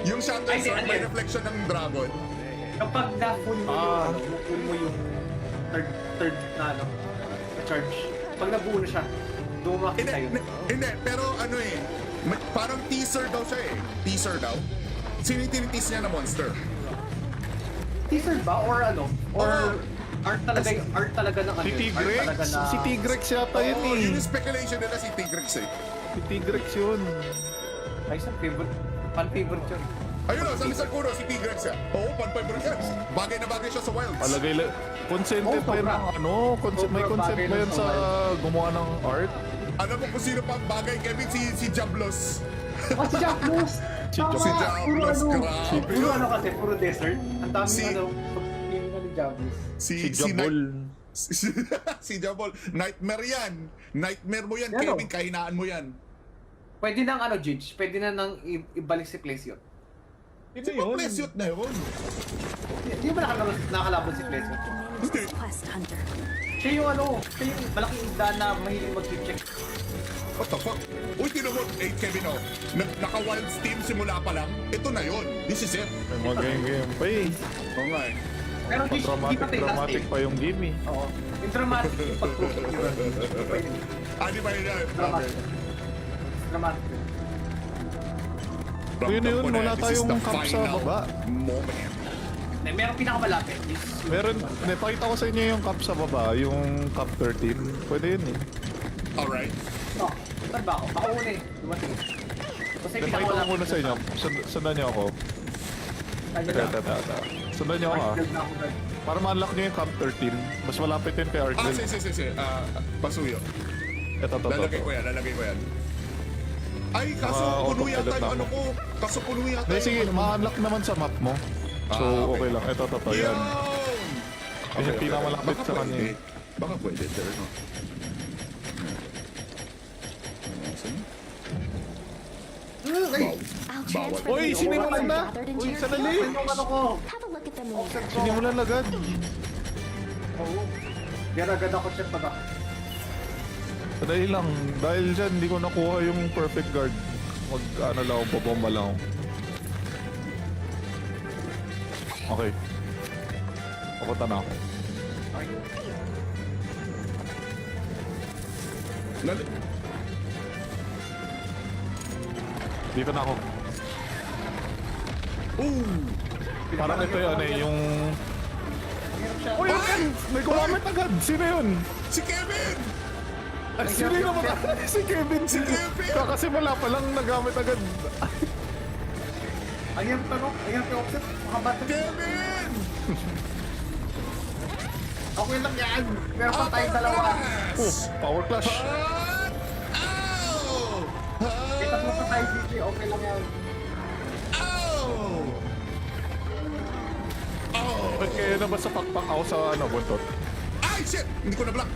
Yung Shatter Ay, Sword, may ano? reflection ng dragon. Kapag na-full mo yung, full mo yung third na charge. Pag nabuo na siya, doon makita yun. Hindi, pero ano eh, parang teaser daw siya eh. Teaser daw. Sino yung tinitease niya na monster? Teaser ba? Or ano? Or art talaga ng ano? Si yun? Tigrex? Art talaga na... Si Tigrex yata yun Oo, eh. yun yung speculation nila si Tigrex eh. Si Tigrex yun. Ay, isang favorite. Fan-favorite yun. Ayun o, sabi sa Kuro, si Tigrex yan. Oo, pan-favorite yan. Bagay na bagay siya sa wilds. Palagay lang. Consented Oh, pa yun sobra. ng ano? May Sobra consent bagay ba nun yun sa sa gumawa ng art? Alam mo kung sino pa ang bagay, Kevin? Si Jablos. Oh, si Jack Blues! Si Jack- Si Puro Jablos, ano, grabe. puro ano kasi, puro desert. Ang daming Si- ano, pag-tingin ka ni Jablos. Si Jabol. Si Jabol. Nightmare yan. Nightmare mo yan, Ano? Kevin. Kahinaan mo yan. Pwede nang ano, Jidge, pwede na nang ibalik si Place yun. Yun Si na yun. Plesyot na yun. Hindi ba nakakalaban si Place yun? Hindi. Quest hunter. Siya yung ano, siya yung malaking isda na mahilig mag-check. What the fuck? Uy, tinan mo, Kevin, oh. Naka-wild steam simula pa lang. Ito na yun. This is it. May mga game pa eh. Oo nga eh. Pero di pa tayo Dramatic pa yung game eh. Oo. Yung dramatic yung pag-proof. Pwede. Di ba yun yan? Dramatic. Dramatic. Yun na yun, wala tayong camp sa baba. Moment. Merong pinakamalapit. Meron, napakita ko sa inyo yung cup sa baba, yung cup 13. Pwede yun eh. Alright. Oh, saan ba ako? Baka una eh. Dumating. Kasi Napakita ko pinakamalapit. muna sa inyo. Sundan niyo ako. Ay, Tata. Sundan niyo ako ah. Arcade na ako, guys. Para ma-unlock niyo yung cup 13. Mas malapit yun kay Arcade. Sige. Pasuyo. Ito. Lalagay ko yan. Ay, kaso puno yata Auto-pilot yung na ano ko. Kaso puno yata Hindi, sige, yung ano mo. ma-unlock naman sa map mo. So, okay lang. Ito, yan. Yun yung pinakamalapit sa kanya eh. Baka pwede, sir, no? Ay! I'll transfer Uy, the sinimulan ore na! gathered into Uy, your sandali! field. Yung ano ko. Have a look at them in the Sinimulan agad. Oo. Agad ako check baga. Dahil lang. Dahil dyan, hindi ko nakuha yung perfect guard. Ano lang ako, babomba lang ako. Okay. Papunta na ako. Dito na ako. Parang ito yun eh, yung... Uy, agad! May gumamit agad! Sino yun? Si Kevin! Ay, sino yun naman? Si Kevin! Si Kevin! Kakasimula pa lang nagamit agad. Ayan tanong, ayan yung offset. Makabato. Kevin! Okay lang yan. Meron pa tayong dalawa. Oh, power clash. Ow! May tatlo pa tayo dito. Okay lang yan. Ow! Oh! Ba't kayo na ba sa pakpak ako sa ano, buntot? Ay, shit! Hindi ko na-block.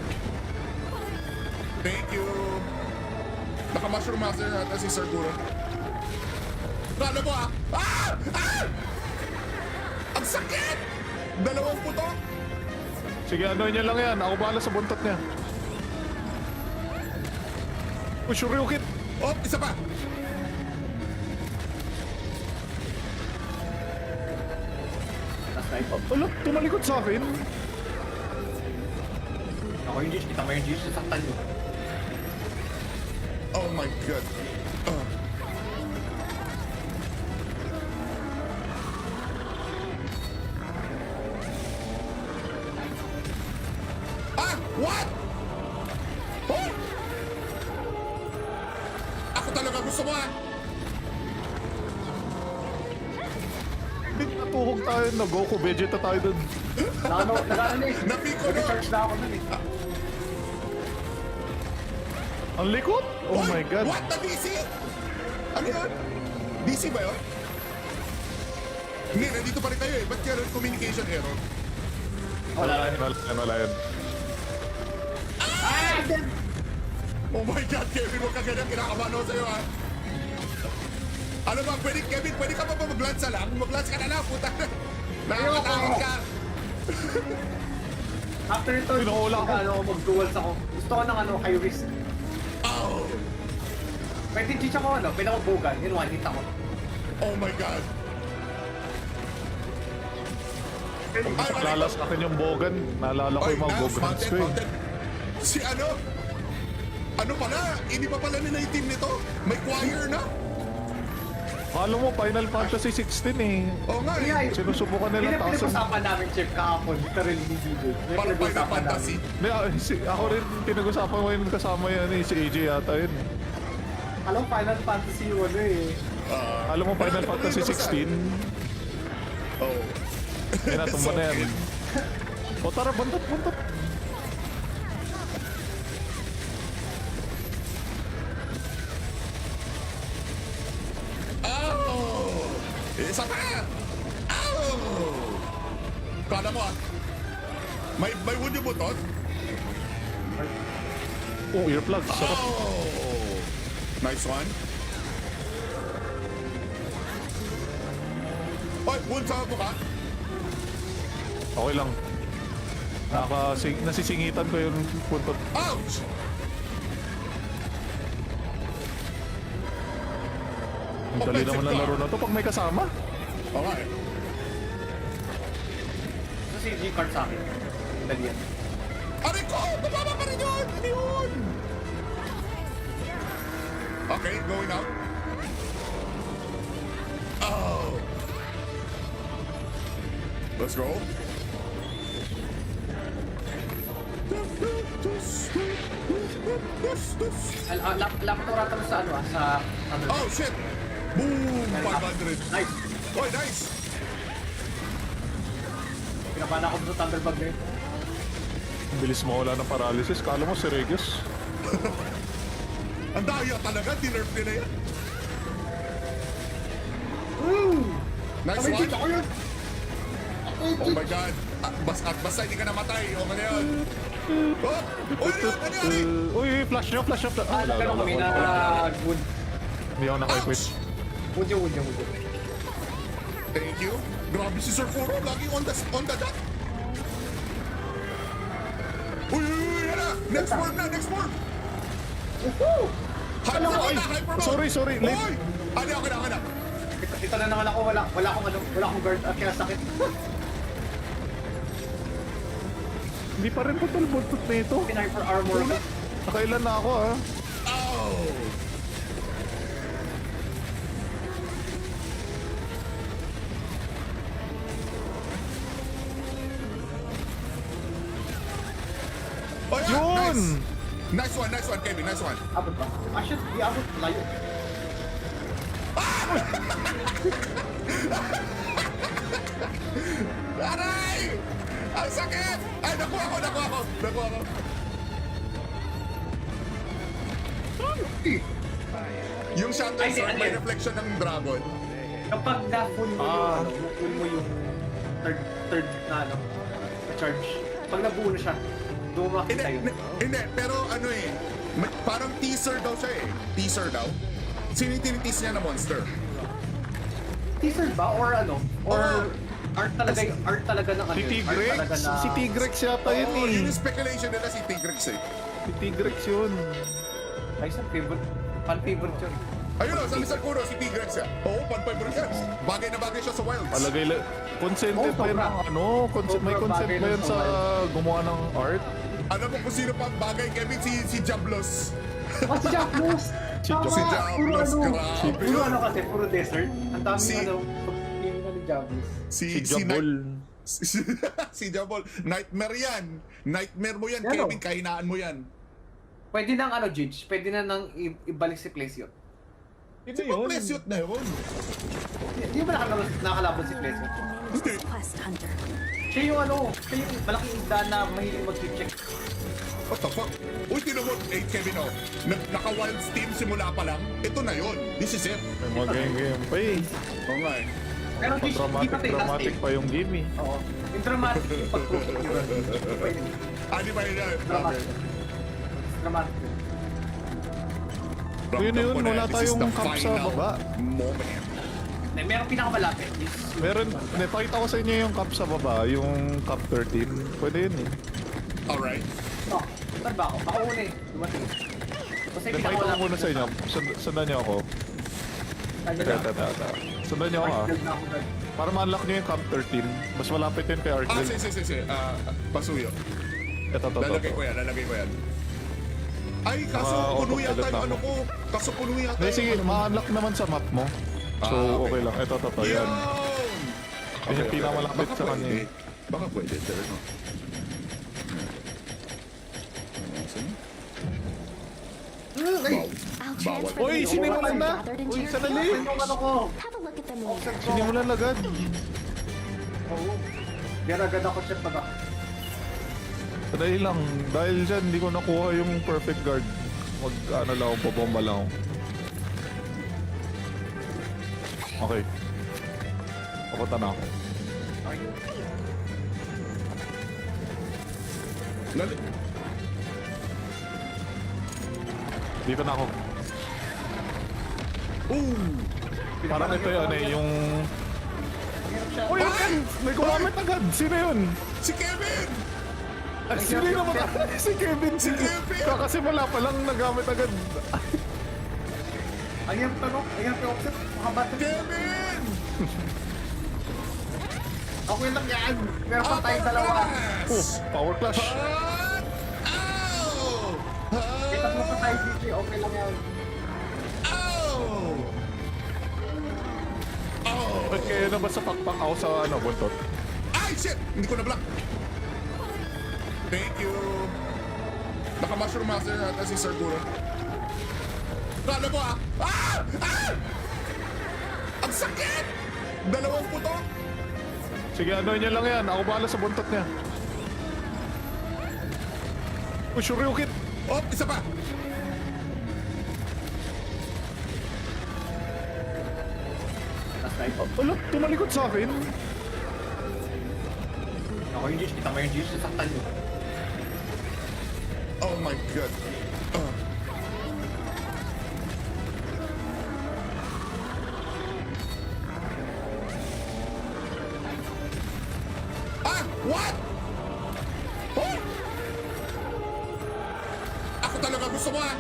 Thank you. Naka-mushroom master natin si Sir Guro. Kala mo ah! Ah! Ah! Ang sakit! Dalawang putok! Sige, ano niya lang yan. Ako bahala sa buntot niya. Oh, Shoryuken! Oh, isa pa! Last night. Ala, tumalikod sa akin. Ako yung G's. Kita mo yung G's. Sasaktan nyo. Oh my God. Oh. Ah! What? Oh! Ako talaga gusto mo ah! Big natuhog tayo na Goku. Vegeta tayo dun. Nagano eh. Napiko na! Charge na ako nun eh. Ang likot! Oh What? my God. What? Na DC? Ano yun? DC ba yun? Hindi, nandito pa rin kayo eh. Ba't kaya communication error? Wala lang. Wala yan. Ah! Then, Oh my God, Kevin, huwag ka ganyan. Kinakabahan ako sa'yo ha. Ano ba, pwede, Kevin, pwede ka pa ba mag-lance lang? Mag-lance ka na lang, puta. Nakakatakot ka. after ito, Pinahula ako. ano, mag-duels ako. Gusto ko ng ano, high risk. Oh! Pwede G's ako, ano, pwede ako bogan. Yun, one hit ako. Oh my God. Lala sa akin yung Bogan. Naalala ko yung mga Bogans ko eh. Si ano? Ano pala? Hindi pa pala nila yung team nito? May choir na? Alam mo, Final Fantasy 16 eh. Oo nga eh. Yeah, Sinusubukan nila taas. pinag-usapan namin, Chip, kahapon. Literally, ni DJ. May Parang Final pinag-usapan Fantasy. namin. Ako rin pinag-usapan ko yun kasama yan eh. Si AJ yata yun. Alam, Final Fantasy yung ano eh. Alam mo, Final Fantasy 16? Oh. Yan na, tumba na yan. O tara, bantot. Oh! Isa pa! Oh! Kala mo ah. May wood yung butot? Oh, earplugs. Sarap. Oh! Nice one. Oy, wood sa buka. Okay lang. Nasisingitan ko yung puntot. Ouch! Ang dali naman ng laro na to pag may kasama. Okay. Ito si G-card sa akin. Dali yan. Aray ko! Bababa pa rin yun! Ano yun? Okay, going out. Oh! Let's go. Lapit oras mo sa ano sa ano. Oh shit! Boom! 500. Nice. Oh, nice! Pinapana ko sa Thunderbug na yun. Ang bilis mawala ng paralysis. Kala mo si Regis. Ang daya talaga, dinerf nila yan. Nice Ay, one. dito ko yun. Oh my god. Basta hindi ka namatay. Okay na yun. Oh! Oh, ano yun? Uy, flash nyo. Nagkaroon kami na wood. Hindi ako naka-equip. Ouch! Wood yung. Thank you. Grabe si Sir Furo. Laging on the dot. Uy, yan na. Next word. Hyper mode. Sorry, late. Uy! Okay na. Ito na naman ako, wala akong guard at kaya sakit. Hindi pa rin putol-buntot na ito. Hyper armor ako. Nakailan na ako ah. Oh! Oh, yeah. Yun! Nice one, Kevin. Nice one. Abot ba? Shit, di abot. Layo. Aray! Ang sakit! Ay, nakuha ko. Yung Shadow Ay, Sword, ano may yun? reflection ng dragon. Kapag na-full mo full mo yung third na ano, na charge. Pag nabuo na siya, doon makita yun. Hindi, pero ano eh, parang teaser daw siya eh. Teaser daw. Sino yung tinitease niya na monster? Teaser ba? Or ano? Or Oo. art talaga ng ano Si yun? Tigrex. Art talaga na... Si Tigrex yata yun Oo, yun eh. yung speculation nila si Tigrex eh. Si Tigrex yun. Ay, sa favorite. Fan-favorite yun. Ayun o, sabi sa Kuro, si Tigrex yan. Oo, pan-favorite yan. Bagay na bagay siya sa wilds. Palagay lang. Consented Oh, ba yun sobra. ng ano? May Sobra consent bagay ba nun yun sa sa gumawa ng art? Alam mo kung sino pa ang bagay, Kevin? Si Jablos. Oh, si Jablos! Si Tama! Si Puro Jablos, ano, grabe. puro ano kasi, puro desert. Ang daming Si- ano, pag-game na ni Jablos. Si Jabol. Si Jabol. Nightmare yan. Nightmare mo yan, Yan, Kevin. oh. Kahinaan mo yan. Pwede nang ano, Jidge, pwede na nang ibalik si Plesio. Di ba plesyot na yun? Hindi ba nakakalaban si Plesio? Hindi. Quest hunter. Siya yung ano, siya yung malaking isda na mahilig mag-check. What the fuck? Uy, tinan mo, Kevin, oh. Naka-wild steam simula pa lang. Ito na yun. This is it. May mga game pa eh. Oo nga eh. Pero di pa tayo Dramatic pa yung game eh. Oo. Yung dramatic yung pag-proof. Di ba yun? Okay. Dramatic. Dramatic. Yun, Ramdam ko na, wala this is tayong the cup sa final baba. moment. Merong pinakamalapit. Meron, napakita ko sa inyo yung cup sa baba, yung cup 13. Pwede yun eh. Alright. Oh, saan ba ako? Ako una eh. Dumating. Kasi Napakita ko muna sa inyo. Sundan niyo ako. Ito. Sundan niyo ako ah. Argel na ako dad. Para ma-unlock niyo yung Camp 13. Mas malapit yun kay Ah, Argel. sige. Pasuyo. Ito. Lalagay ko yan. Ay, kaso puno yata autopilot yung ano ako. ko. Kaso puno yata Hindi, sige, yung ano. ma-unlock naman sa map mo. So, okay lang. Ito, yan. Yun! Yun yung pinakamalapit Baka sa kanya pwede. eh. Baka pwede, pero no. I'll transfer Uy, the sinimulan ore na! gathered into Uy, your sandali! field. Yung ano ko. Have a look at them later. Sinimulan agad. Oo. Agad ako check pa ba? Dahil lang, dahil dyan, hindi ko nakuha yung perfect guard. Ano lang ako, babomba lang ako. Okay. Papunta na ako. Lali. Dito na ako. Ooh! Parang ito yun eh, yung... Uy, Ay! may gumamit agad! Sino yun? Si Kevin! Ay, sino yun naman? Si Kevin! Si Kevin! Kakasimula pa lang nagamit agad. Ayan pa offset. Makabat. Kevin! Okay lang yan. Meron pa tayong dalawa. Oh, power clash. Ow! May tatlo pa tayo dito. Okay lang yan. Ow! Oh! Ba't kayo na ba sa pakpak ako sa ano, buntot? Ay, shit! Hindi ko na-block. Thank you. Naka-mushroom master ata si Sir Guro. Kala mo ah! Ah! Ah! Ang sakit! Dalawang puto! Sige, ano niya lang yan. Ako bahala sa buntot niya. Oh, Shoryuken! Oh, isa pa! Last night. Wala, tumalikod sa akin. Ako yung G's. Kita mo yung G's. Saktan nyo. Oh my God. Ah! What? Oh! Ako talaga gusto mo ah!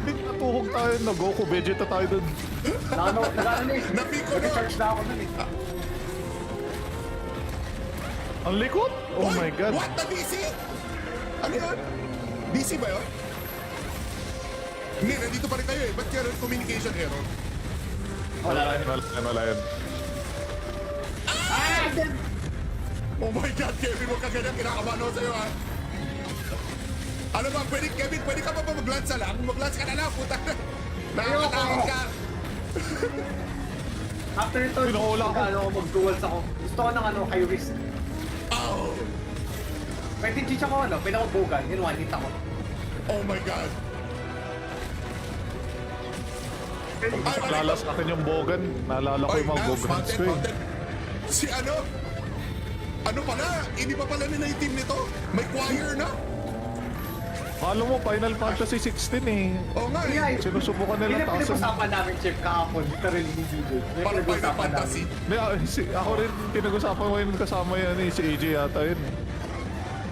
Big natuhog tayo na Goku. Vegeta tayo dun. Nano eh. Napiko na! Nag-charge na ako nun eh. Ang likod? Oh Oy! my God. What? Na DC? Ano yun? DC ba yun? Hindi, nandito pa rin kayo eh. Ba't kaya communication error? Wala yan. Oh my God, Kevin, huwag ka ganyan. Kinakabahan ako sa'yo ah. Ano ba, Kevin, pwede ka pa ba mag-lance lang? Mag-lance ka na lang, puta. Nakakatakot ka. After ito, Pinuhula ako. mag-duels ako. Gusto ko ng high risk. Oh! Pwede G's ako pinaka-bogan. Yun, one hit ako. Oh my God. Ay, Naalala sa akin yung Bogan. Naalala ko yung mga Nance, Bogans ko eh. Mountain. Si ano? Ano pala? Hindi pa pala nila yung team nito? May choir na? Kala mo, Final Fantasy 16 eh. Oo nga Yeah, eh. Sinusubukan Yun nila yung thousand. pinag-usapan namin, Chef, kahapon. Literally, hindi good. Para Final Fantasy. May, ako rin, pinag-usapan ko yun kasama yan eh. Si AJ yata yun.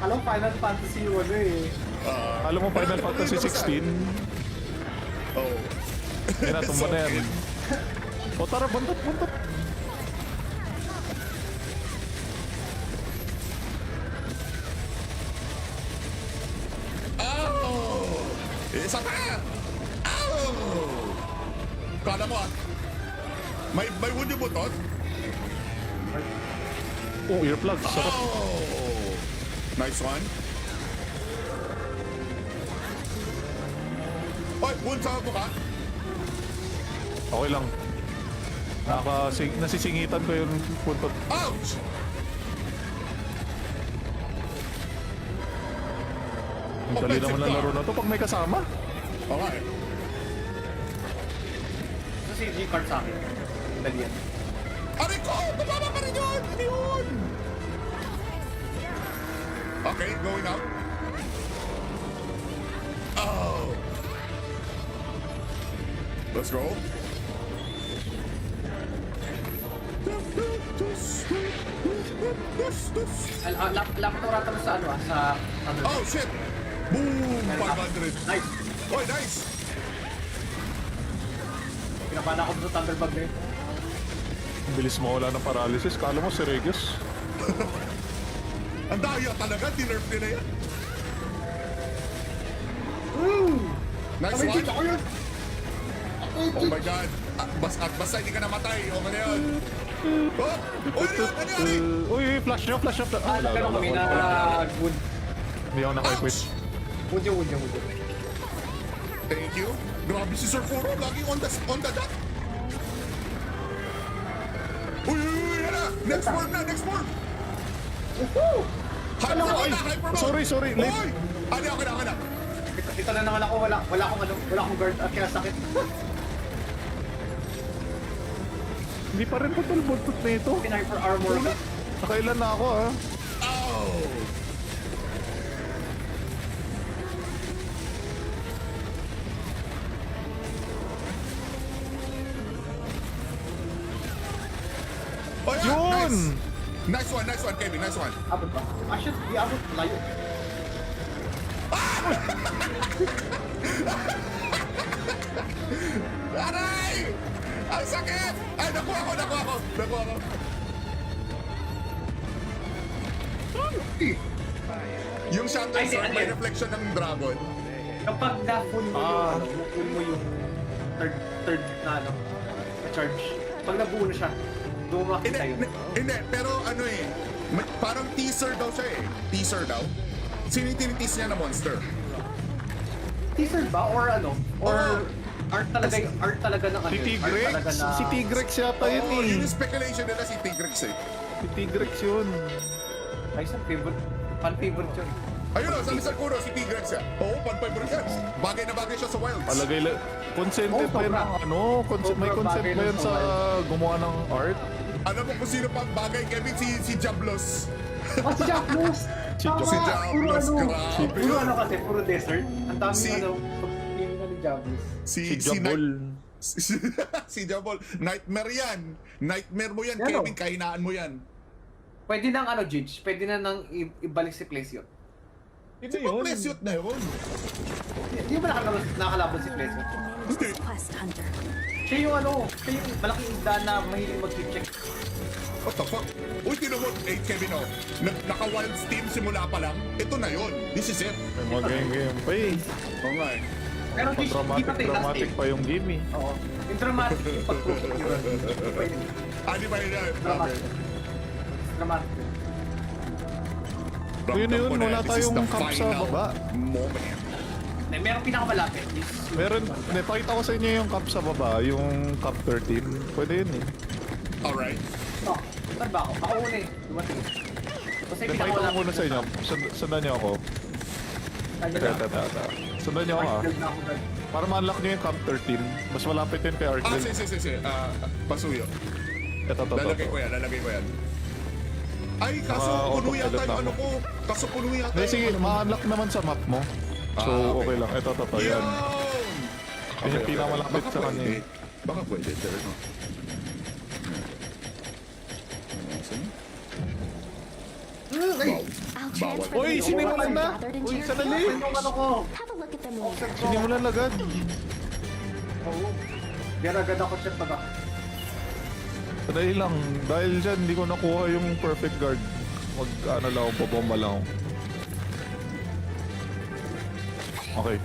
Alam, Final Fantasy yun eh. Alam mo, Final Fantasy 16? Oh. Yan na, tumba na yan. O tara, buntot. Oh! Isa pa! Oh! Kala mo ah. May wood yung butot? Oh, earplug. Sarap. Oh! Nice one. Oy, wood sa mukha. Okay lang. Nasisingitan ko yung puntot. Ouch! Ang dali naman ng laro na to pag may kasama. Okay. Ito si G-card sa akin. Dali yan. Aray ko! Tumama pa rin yun! Ano yun? Okay, going out. Oh! Let's go. Lapit ko rata sa sa Oh shit! Boom! 500. Nice. Oh, nice! Pinapahan ako sa Thunderbug na yun. Ang bilis mo wala ng paralysis. Kala mo si Regius. Ang daya talaga, tinerf nila yan. Nice Kami one. dito, ako yun! Oh my god. At basta hindi ka namatay, okay na yun. Oh! Oh, ano yan? Uy, flash nyo. Ah, wala, Pero wala, kami wala. na wood. Hindi ako naka-equip. Ouch! Wood yung. Thank you. Grabe si Sir Furo, laging on the dot. Uy, yan na! Next form! Hyper mode! Sorry, late. Uy! Ano, okay na. Ito na naman ako, wala akong guard at kaya sakit. Hindi pa rin putol-buntot na ito. Hyper armor ka. Nakailan na ako ah. Oh! Oh, yeah, Yun! Nice one, Kevin. Nice one. Abot ba? Should be abot. Layo. Aray! Ang sakit! Ay, nakuha ko. Yung Shadow Ay, Sword, ano may yan? reflection ng dragon. Kapag na-full mo full mo yung third na charge. Pag nabuo na siya, doon makita yun. Hindi, pero ano parang teaser daw siya eh. Teaser daw. Sino yung tinitease niya na monster? Teaser ba? Or ano? Or Oo. art talaga ng ano? Si yun? Tigrex. Art talaga na... Si Tigrex yata yun Oo, yun eh. yung speculation nila si Tigrex eh. Si Tigrex yun. Ay, sa favorite. Fan-favorite yun. Ayun o, sabi sa Kuro, si Tigrex siya. Oo, pan-favorite yan. Bagay na bagay siya sa wilds. Palagay lang. Consented Oh, ba yun sobra. ng ano? May Sobra consent bagay ba lang yun sa sa gumawa ng art? Alam mo kung sino pang bagay, Kevin? Si Jablos. Si Jacklus! Si Tama! Si Puro Jablos, ano? grabe Puro yun. ano kasi, puro desert. Ang daming Si- ano, pag-game na ni Jacklus. Si Jabol. Si Jabol. Nightmare yan. Nightmare mo yan, Yan, Kevin. oh. Kahinaan mo yan. Pwede nang ano, Jidge, pwede na nang ibalik si place yun. Di ba place na yun? Hindi ba nakakalaban si place yun? Tremendous quest hunter. Siya yung ano, siya yung malaking isda na mahilig mag-check. What the fuck? Uy, tinuhod. Kevin, oh. Naka-wild steam simula pa lang. Ito na yun. This is it. May mga game pa eh. Oo nga eh. Pero di pa tayo last Dramatic game. pa yung game eh. Oo. Yung dramatic yung pag-procure. Pwede. Di ba yun? Dramatic. Dramatic. Yun, wala tayong cup sa baba. Moment. Merong pinakamalapit. Meron, pakita ko sa inyo yung cup sa baba, yung cup 13. Pwede yun eh. Alright. Oh, saan ba ako? Ako una eh. Dumating. Kasi Pakita ko pinakamalapit. muna sa inyo. Sundan niyo ako. Kanya na. Tata. Sundan niyo ako ah. Build na ako dun. Para ma-unlock niyo yung cup 13. Mas malapit yun kay Argel. Si. Pasuyo. Ito. Lalagay ko yan. Ay, kaso puno autopilot yata na yung ako. ano ko. Kaso puno yata Hindi, sige, ano. ma-unlock naman sa map mo. So, okay lang. Ito, yan. Yan yung pinakamalapit Baka sa kanya pwede. eh. Baka pwede. Pero no. Ay! I'll Bawal. transfer Uy, the sinimulan ore na! gathered into Uy, your sandali! field. Yung ano ko. Have a look at the meter. Sinimulan agad. Oo. Pero agad ako check pa ba? Dahil lang. Dahil dyan, hindi ko nakuha yung perfect guard. Ano lang, babomba lang ako. Okay.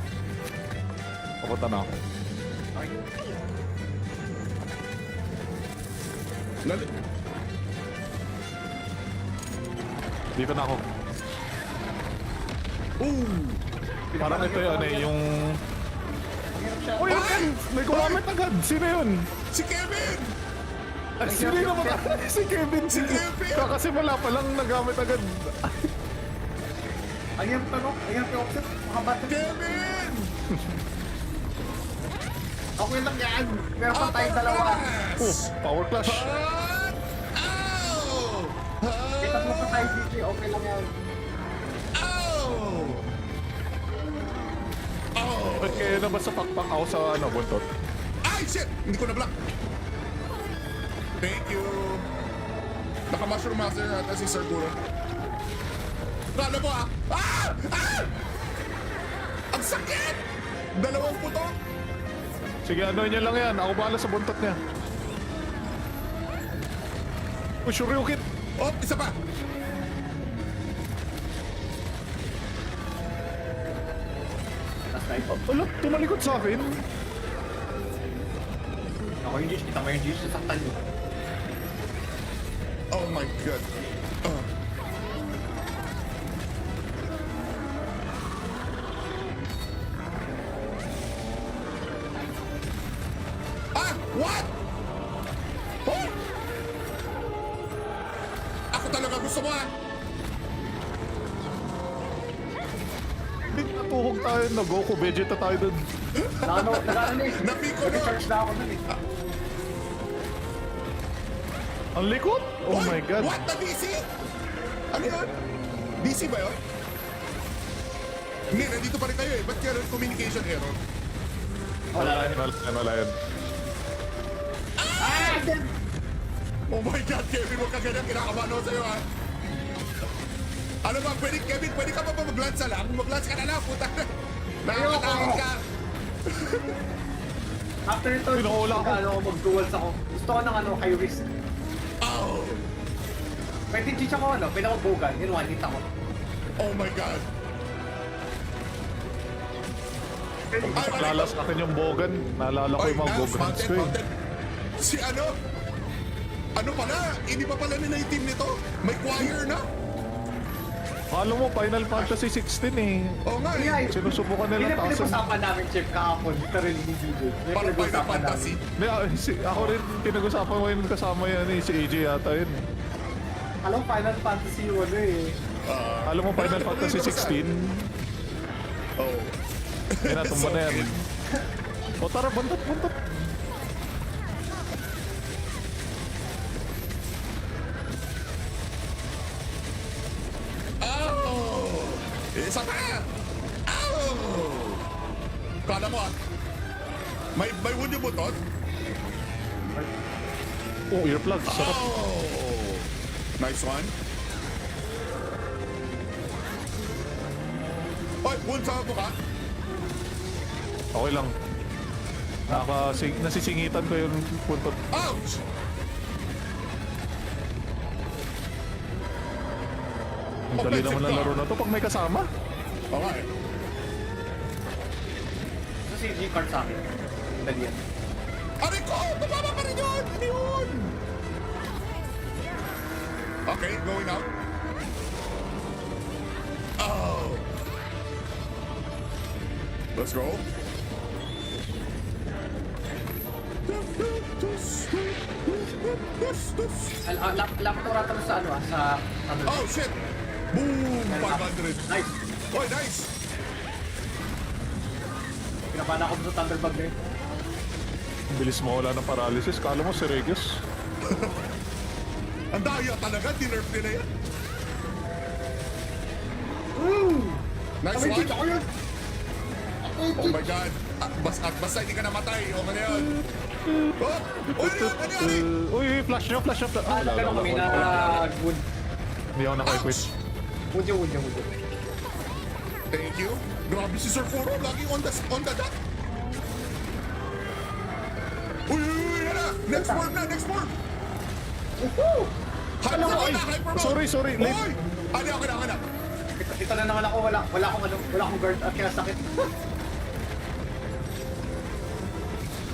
Papunta na ako. Dito na ako. Parang ito yun eh, yung... Uy, may gumamit agad! Sino yun? Si Kevin! Sino yun naman? Si Kevin! Si Kevin! Kakasimula pa lang nagamit agad. Ayan pa no? Ayan pa offset. Makabata. Kevin! Okay lang yan. Meron pa tayong dalawa. Oh, power clash. Ow! May tatlo pa tayo dito. Okay lang yan. Ow! Ba't kayo na ba sa pakpak ako sa ano, buntot? Ay, shit! Hindi ko na-block. Thank you. Naka-mushroom master natin si Sir Guro. Ano mo ah? Ang sakit! Dalawang puto. Sige, ano niya lang yan. Ako bahala sa buntot niya. Oh, Shoryuken! Oh, isa pa! Last night. Wala, tumalikod sa akin. Ako yung Jish, kita mo yung Jish, sasaktan nyo. Oh my God. Ah! What? Oh! Ako talaga gusto mo ah! Hindi natuhog tayo na Goku. Vegeta tayo dun. Nag-ano eh. Napiko na! Nag-charge na ako nun eh. Ang likod? Oh Oy! my God. What? Na DC? Ano yun? DC ba yun? Hindi, nandito pa rin kayo eh. Ba't kayo communication error? Wala lang. Wala yan. Oh my God, Kevin, huwag ka ganyan. Kinakabahan ako sa'yo, ha? Ano ba, pwede, Kevin, pwede ka pa ba mag-lance lang? Mag-lance ka na lang, puta. Nakakatakot ka. After ito, Pinakula ako. ano, mag-duels ako. Gusto ko ng ano, high risk. Oh! Pwede Jish ako, ano, pwede ako bogan. Yun, one hit ako. Oh my God. Naalala sa akin yung Bogan. Naalala ko Oy, yung mga Nance, Bogans Mountain, ko eh. Mountain. Si ano? Ano pala? Hindi pa pala nila yung team nito? May choir na? Akala mo, Final Fantasy 16 eh. Oo nga eh. Yeah, Sinusubukan Hindi nila na tasan. pinag-usapan namin, Chip, kahapon. Literally ni DJ. May Parang Final pinag-usapan Fantasy. namin. Hindi, ako rin pinag-usapan ko yun kasama yan eh. Si AJ yata yun. Alam mo, Final Fantasy yung ano eh. Alam mo, Final Fantasy 16? Oh. Yan na, tumba na yan. O tara, buntot, buntot. Oh! Isa pa! Oh! Kala mo ah. May wood yung butot? Oh, earplugs. Sarap. Oh! Nice one. Oy, wood sa buka. Okay lang. Nasisingitan ko yung puntot. Ouch! Ang dali naman ng laro na to pag may kasama. Okay. Ito si G-card sa akin. Dali yan. Aray ko! Bababa pa rin yun! Ano yun? Okay, going out. Oh! Let's go. Laptura to sa ano sa ano. Oh shit! Boom! 500. Nice. Oy, nice! Pinapala ako sa Thunderbug na yun. Ang bilis mawala ng paralysis. Kala mo si Regis. Ang daya talaga, dinerf nila yan. Nice Ay, one. Jish, ako yun. Oh my god. At basta hindi ka namatay. Okay na yun. Oh! Uy, ano yun? Uy, flash nyo, flash nyo. Ganun kami na wood. Hindi ako naka-equip. Ouch! Wood yung. Thank you. Grabe si Sir Furo. Lagi on the dot. Uy, yan na. Next word na, next word. Hyperball na, hyperball. Sorry, late. Uy! Okay na. Ito na naman ako, wala akong guard at kaya sakit.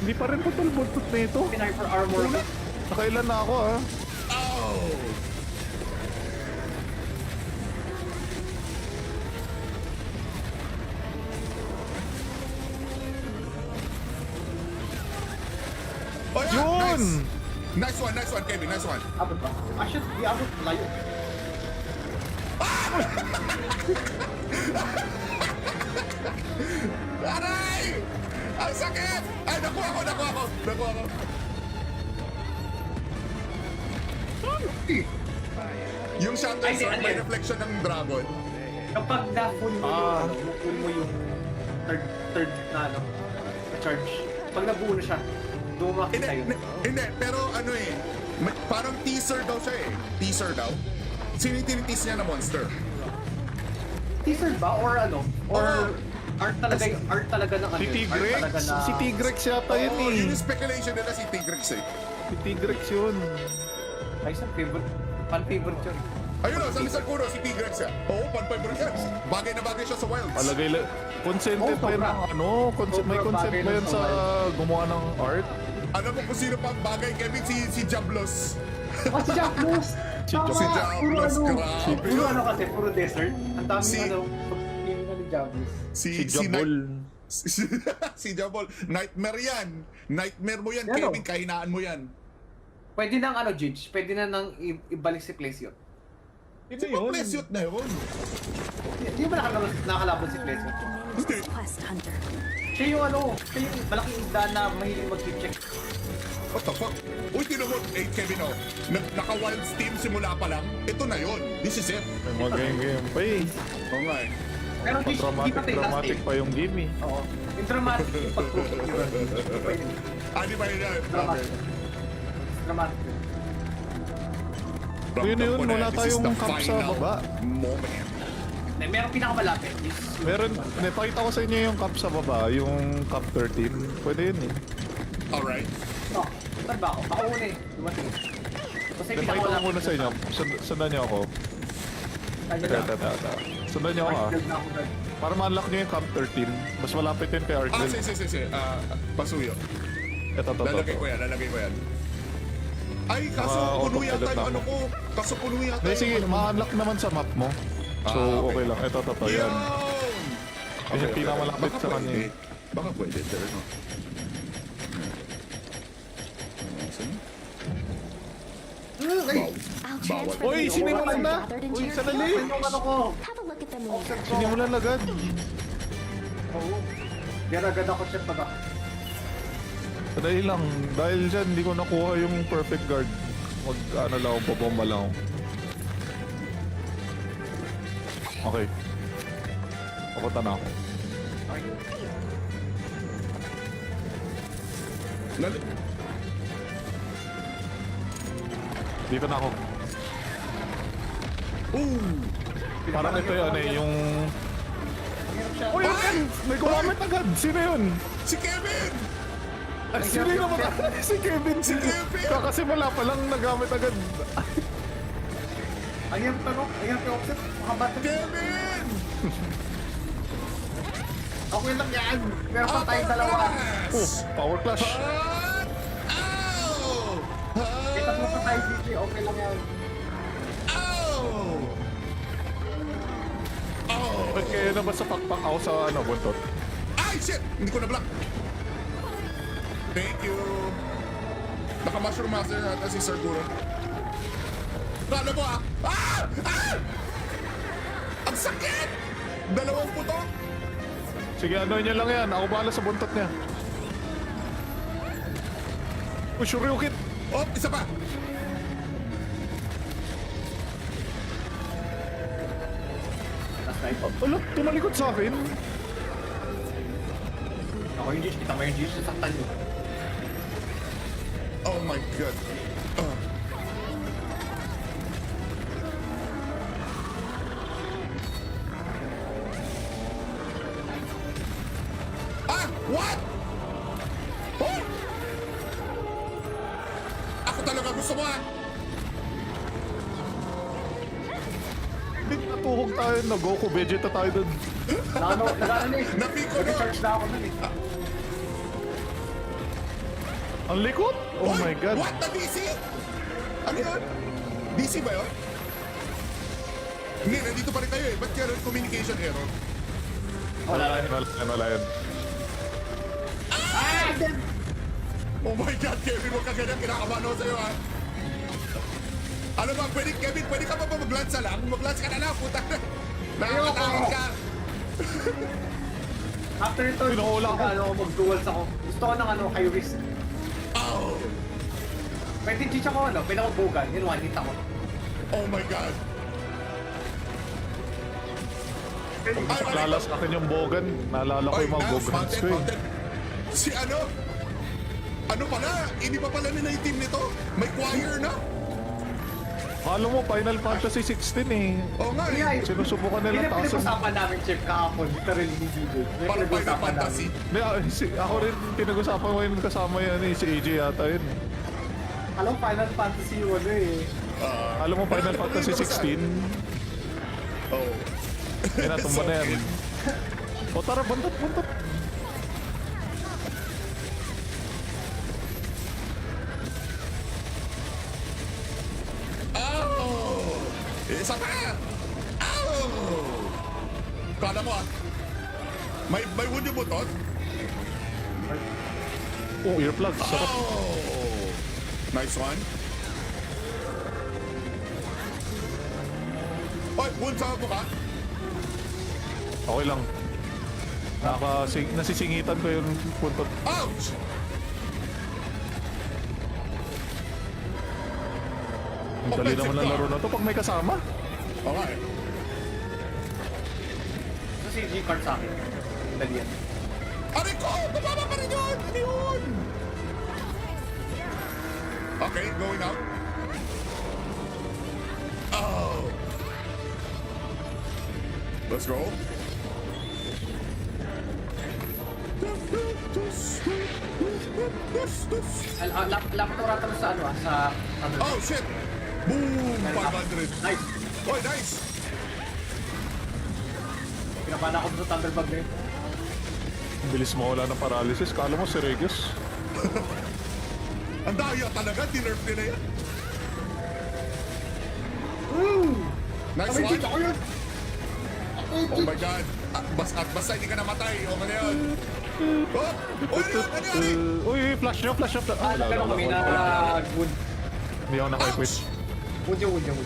Hindi pa rin putol buntot na ito. Hyper armor ko. Nakailan na ako ah. Oh! Oh, yeah. Yun! Nice one, Kevin. Nice one. Abot ba? Shit, di abot. Layo. Aray! Ang sakit! Ay, nakuha ko. Yung shadow Ay, sword, ano may yun? reflection ng dragon. Kapag na-full mo yung, full mo yung third na ano, na charge. Pag nabuo na siya, doon makita yun. Hindi, pero ano eh, parang teaser daw siya eh. Teaser daw. Sino yung tinitease niya na monster? Teaser ba? Or ano? Or Art talaga ng ano. Si art Tigrex. talaga na... Si Tigrex yata yun Oo, eh. yun yung speculation nila si Tigrex eh. Si Tigrex yun. Ay, isang favorite. Fan-favorite yun. Ayun o, sabi sa Kuro, si Tigrex yan. Oo, pan-favorite yan. Bagay na bagay siya sa Wilds. Palagay lang. Consented Oh, pa yun sobra. ng ano? May Sobrang consent bagay ba nun yun sa sa gumawa ng art? Alam mo kung sino pa ang bagay, Kevin? Si Jablos. Oh, si Jack Blues! Si Tama! Jack- Si Puro Jablos, ano, grabe puro yun. ano kasi, puro desert. Ang daming Si- ano, pag-game na ni Jablos. Si Jabol. Si Jabol. Nightmare yan. Nightmare mo yan, Yan, Kevin. oh. Kahinaan mo yan. Pwede nang ano, Jidge, pwede na nang ibalik si Place yun. Si Plesyot na yun. Hindi ba nakakalaban si Place yun? Hindi. Quest hunter. Siya yung ano, siya yung malaking isda na mahiling mag-check. What the fuck? Uy, tinan mo, Kevin, oh. Naka-wild steam simula pa lang. Ito na yun. This is it. May mga game pa eh. Oo nga eh. Pero di pa tayo last Dramatic pa yung game eh. Oo. Yung dramatic yung pag-proof yun. Pwede. Di ba yun? Dramatic. Dramatic. Yun na yun, wala tayong cup sa baba. Moment. Merong pinakamalapit. Meron, napakita ko sa inyo yung cup sa baba, yung cup 13. Pwede yun eh. Alright. Oh, saan ba ako? Ako una eh. Dumating. Kasi Napakita ko pinakamalapit. muna sa inyo. Sundan niyo ako. Kanya Tata, na. tata. Sundan niyo ako ah. Guard na ako, guard. Para ma-unlock niyo yung cup 13. Mas malapit yun kay Argel. Sige. Pasuyo. Ito. Lalagay ko yan. Ay, kaso puno autopilot yata na yung ako. ano ko. Kaso puno yata Hindi, sige, yung ano. ma-unlock naman sa map mo. So, okay lang. Ito, yan. Yan yung pinakamalapit sa kanya eh. Baka pwede, pero no. Ay! I'll transfer Uy, the sinimulan ore na! gathered into Uy, your sandali! field. Yung ano ko. Have a look at them later. Sinimulan agad. Oo. Garagad ako siya pag Dahil lang, dahil dyan, hindi ko nakuha yung perfect guard. Ano lang, babomba lang ako. Okay. Papunta na ako. Dito na ako. Parang ito yun eh, yung... Uy, yun! May gumamit agad! Sino yun? Si Kevin! Ay, sino yun naman? Si Kevin! Si Kevin! Kakasimula pa lang nagamit agad. Ayun tanong, ayun yung offset. Makabato. Kevin! Okay lang yan. Meron pa tayong dalawa. Oh, power clash. Ow! May tatlo pa tayo dito. Okay lang yan. Ow! Oh! Ba't kayo naman sa pakpak ako sa ano, buntot? Ay, shit! Hindi ko na-block. Thank you. Naka-mushroom master natin si Sir Guro. Ano mo ah? Ang sakit! Dalawang puto! Sige, ano niya lang yan. Ako bahala sa buntot niya. Uy, Shoryuken! Oh, isa pa! Last night. Ala, tumalikod sa akin. Ako yung Jish. Kita mo yung Jish. Sasaktan nyo. Oh my God. What? Oh! Ako talaga gusto mo ah! Hindi natuhog tayo na Goku. Vegeta tayo dun. Nagano eh. Napiko na! Nag-charge na ako nun eh. Ang likod! Oh Oy, my God. What? Na DC? Ano yun? DC ba yun? Hindi, nandito pa rin tayo eh. Ba't kaya communication error? Wala yan. Oh my God, Kevin, huwag ka ganyan. Kinakabahan ako sa'yo ha. Ano ba, Kevin, pwede ka pa ba mag-lance lang? Mag-lance ka na lang, puta. Nakakatakot ka. After ito, Pinahula ako. ano, mag-duels ako. Gusto ko ng ano, high risk. Oh! Pwede Jish ako, ano, pwede ako bogan. Yun, one hit ako. Oh my God. Lalas akin yung Bogan. Naalala ko yung mga Bogans ko eh. Si ano? Ano pala? Hindi pa pala nila yung team nito? May choir na? Akala mo Final Fantasy 16 eh. Oo nga eh. Yeah, Sinusubukan nila tasan. pinag-usapan namin, Chef, kahapon. Literally, ni Gigo. May Parang Final pinag-usapan Fantasy. Hindi, ako rin pinag-usapan ko yun kasama yan eh. Si AJ yata yun. namin. Alam, Final Fantasy yung ano eh. Alam mo Final Fantasy 16? Oo. Yan na, tumba na yan. O tara, bantot. Oh! Isa pa! Oh! Kala mo ah. May wood yung butot? Oh, earplug. Sarap. Oh! Nice one. Oy, wood sa mukha. Okay lang. Nasisingitan ko yung puntot. Ouch! Ang dali naman ng laro na to pag may kasama. Okay. Ito si G-Card sa akin. Dali yan. Aray ko! Bababa pa rin yun! Ano yun? Okay, going out. Oh! Let's go. Lapit oras mo sa ano sa ano. Oh shit! Boom! 500. Nice. Oh, nice! Pinapana ako sa Thunderbug na yun. Ang bilis mawala ng paralysis. Kala mo si Regis. Ang daya talaga, tinerf nila yan. Nice one. Ako yun! Oh my god. Basta hindi ka namatay. Okay na yun. Oh! Oh, ano yun? Uy, flash nyo. Pero kami na good. Hindi ako naka-quit. Ouch! Wood yun.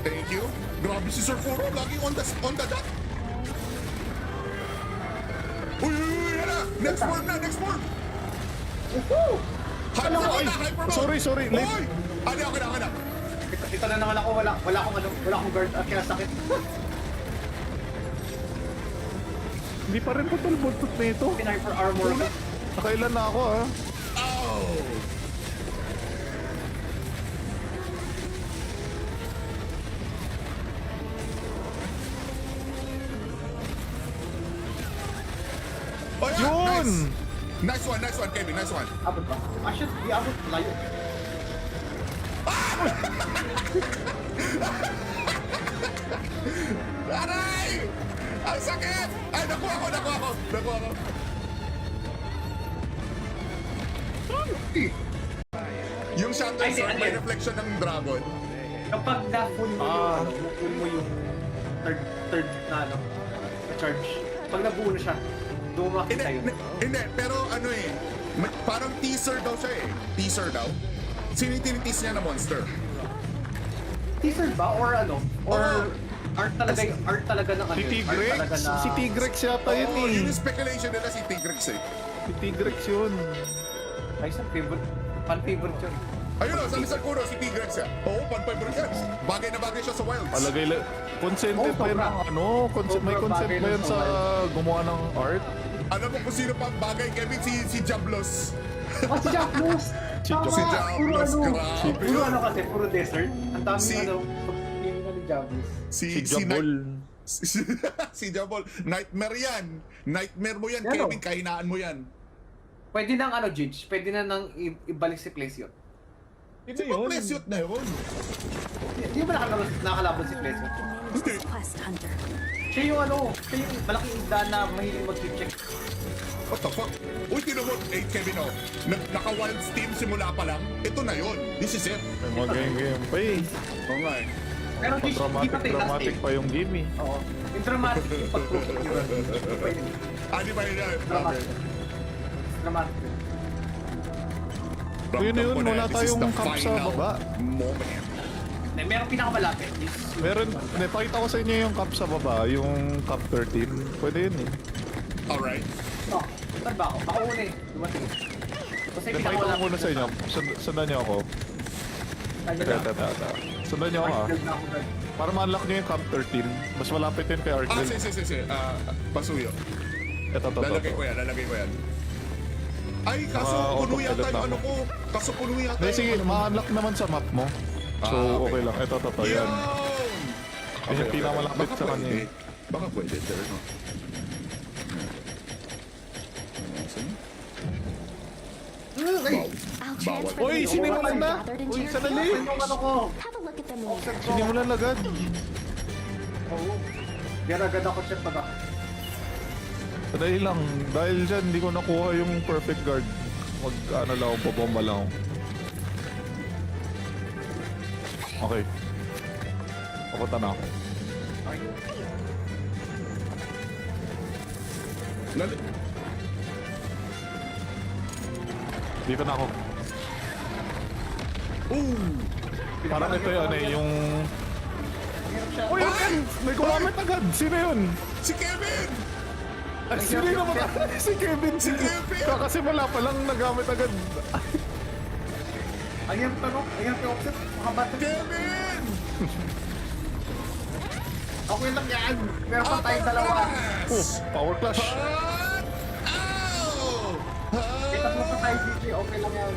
Thank you. Grabe si Sir Furo. Laging on the dot. Uy, yan na. Next form. Hyper mode. Sorry, late. Uy! Ako na. Ito na naman ako, wala akong guard at kaya sakit. Hindi pa rin putol buntot na ito. Hyper armor. Nakailan na ako ah. Oh! Oh, yeah, Yun! Nice one, Kevin. Nice one. Abot ba? Shit, di abot. Layo. Aray! Ang sakit! Ay, nakuha ko. Yung Shadow Ay, Sword, may ano? reflection ng dragon. Kapag na-full mo yung third na ano, na charge. Pag nabuo na siya, doon makita yun. Hindi, pero ano eh, parang teaser daw siya eh. Teaser daw. Sino yung tinitease niya na monster? Teaser ba? Or ano? Or art talaga ng ano? Si yun? Tigrex. Art talaga na... Si Tigrex yata yun Oo, eh. yun yung speculation nila si Tigrex eh. Si Tigrex yun. Ay, isang favorite. Fan-favorite yun. Ayun o, sa Lizard Kuro, si Tigrex yan. Oo, pan-favorite yan. Bagay na bagay siya sa wilds. Palagay lang. Consented Oh, pa yun sobra. ng ano? May Sobra consent bagay ba lang yun sa sa gumawa ng art? Alam mo kung sino pang bagay, Kevin? Si Jablos. Oh, si Jack Blues! Si Jack Si Puro Jablos, ano, grabe. puro ano kasi, puro desert. Ang daming Si- ano, pag-tingin na ni Jablos. Si Jabol. Si Jabol. Nightmare yan. Nightmare mo yan, Ano? Kevin. Kahinaan mo yan. Pwede nang ano, Jidge, pwede na nang ibalik si Place yun. Hindi Si Plesyot na yun. Hindi ba nakakalaban si Place yun? Hindi. Quest Hunter. Siya yung ano, siya yung malaking isda na mahiling mag-check. What the fuck? Uy, tinan mo, Kevin, oh. Naka-wild steam simula pa lang. Ito na yun. This is it. May mga game pa eh. Oo nga eh. Pero di pa Dramatic pa yung game eh. Oo. Yung dramatic yung pag-proof. Pwede. Di ba yun yan? Dramatic. Dramatic. Yun, wala This is tayong the camp sa final baba. moment. Merong pinakamalapit. Meron, napakita ko sa inyo yung cup sa baba, yung cup 13. Pwede yun eh. Alright. Oh, saan ba ako? Ako una eh. Dumating. Kasi Napakita ko pinakamalapit. muna sa inyo. Sundan niyo ako. Tata. Sundan niyo ako ah. Para ma-unlock niyo yung cup 13. Mas malapit yun kay Argel. Sige. Pasuyo. Ito. Lalagay ko yan. Ay, kaso puno yata yung ano ko. Kaso puno yata Hindi, sige, yung ano mo. ma-unlock naman sa map mo. So, okay lang. Ito, yan. Yun! Yun yung pinakamalapit Baka sa kanya pwede. eh. Baka pwede, pero no. I'll transfer Uy, the sinimulan na! gathered into Uy, your sanali! field. Yung ano ko. Have a look at the menu. Sinimulan agad. Oo. Yan agad ako check pa. Dahil lang. Dahil dyan, hindi ko nakuha yung perfect guard. Ano lang ako, babomba lang ako. Okay. Papunta na ako. Lali. Dito na ako. Ooh! Parang ito yun eh, yung... Uy, agad! May gumamit agad! Sino yun? Si Kevin! Ay, sino yun naman? Si Kevin! Si Kevin! Kakasimula pa lang nagamit agad. Ayan tanong. Ayan yung offset. Makabatang. Kevin! Okay lang yan. Meron pa tayong dalawa. Oh, power clash. Ow! May tatlo pa tayo dito. Okay lang yan.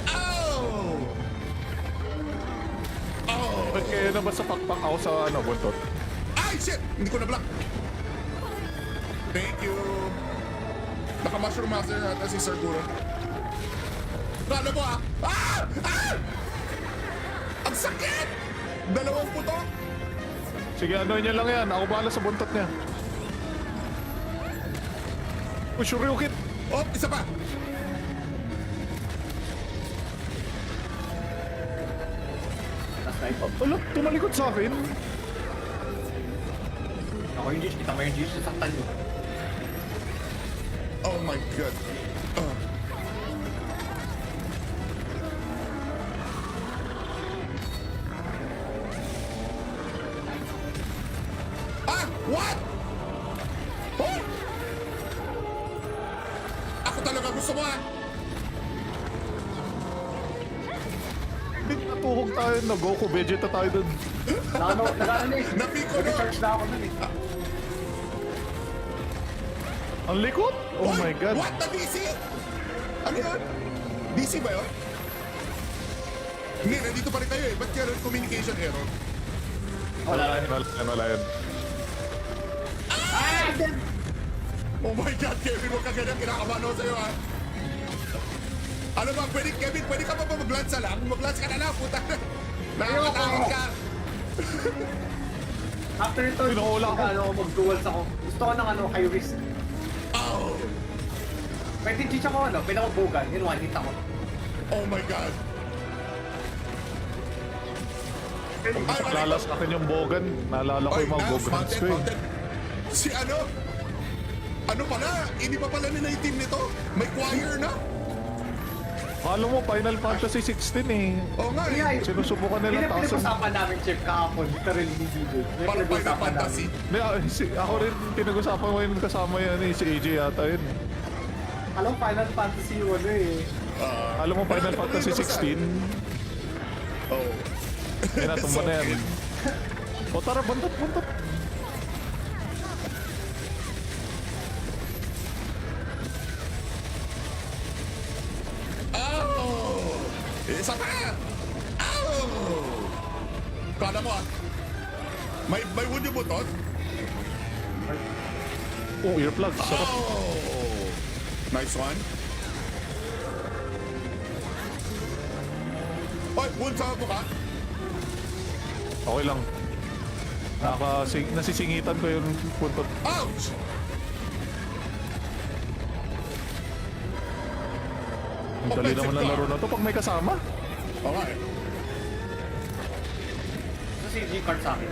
Ow! Oh! Ba't kayo na ba sa pakpak ako sa ano, buntot? Ay, shit! Hindi ko na-block. Thank you. Naka-mushroom master ata si Sarguro. Ralo mo ah! Ah! Ah! Ang sakit! Dalawang puto! Sige, ano niya lang yan. Ako bahala sa buntot niya. Uy, Shoryuken! Oh, isa pa! Last night. Ala, tumalikod sa akin. Ako yung G's. Kita mo yung G's. Sasaktan nyo. Oh my God. Ah! What? Oh! Ako talaga gusto mo ah! Big natuhog tayo na Goku. Vegeta tayo dun. Nagano eh. Napiko no! Nag-charge na ako nun eh. Ang likod! Oh What? my God. What? Na DC? Ano yun? DC ba yun? Hindi, nandito pa rin kayo eh. Ba't kaya communication error? Wala yan. Oh my God, Kevin, huwag ka ganyan. Kinakabahan ako sa'yo ha. Ano ba, Kevin, pwede ka pa ba mag-lance lang? Mag-lance ka na lang, puta. Nakakatakot ka. After ito, Pinahula ako. ano, mag-duels ako. Gusto ko ng ano, high risk. Oh! Pwede G's ako, ano, pinakabogan. Yun, one hit ako. Oh my God. Lala sa akin yung bogan. Naalala ko yung mga bogans ko eh. Si ano? Ano pala? Hindi pa pala nila yung team nito? May choir na? Kala mo, Final Fantasy 16 eh. Oo nga eh. Yeah, Sinusubukan nila Hindi na tasan. pinag-usapan namin, Chip, kahapon. Literally, hindi dito. May Parang Final pinag-usapan Fantasy. namin. Hindi, ako rin pinag-usapan ko yun kasama yan eh. Si AJ yata yun. Alam, Final Fantasy yung ano eh. Alam mo, Final Fantasy 16? Oh. Yan na, tumba na yan. O tara, buntot. Oh! Isa pa! Oh! Kala mo ah. May wood yung butot? Oh, earplug. Sarap. Oh! Nice one. Oy, wood sa buka. Okay lang. Nasisingitan ko yung buntot. Ouch! Ang dali naman ng laro na to pag may kasama. Okay. Ito si G-card sa akin.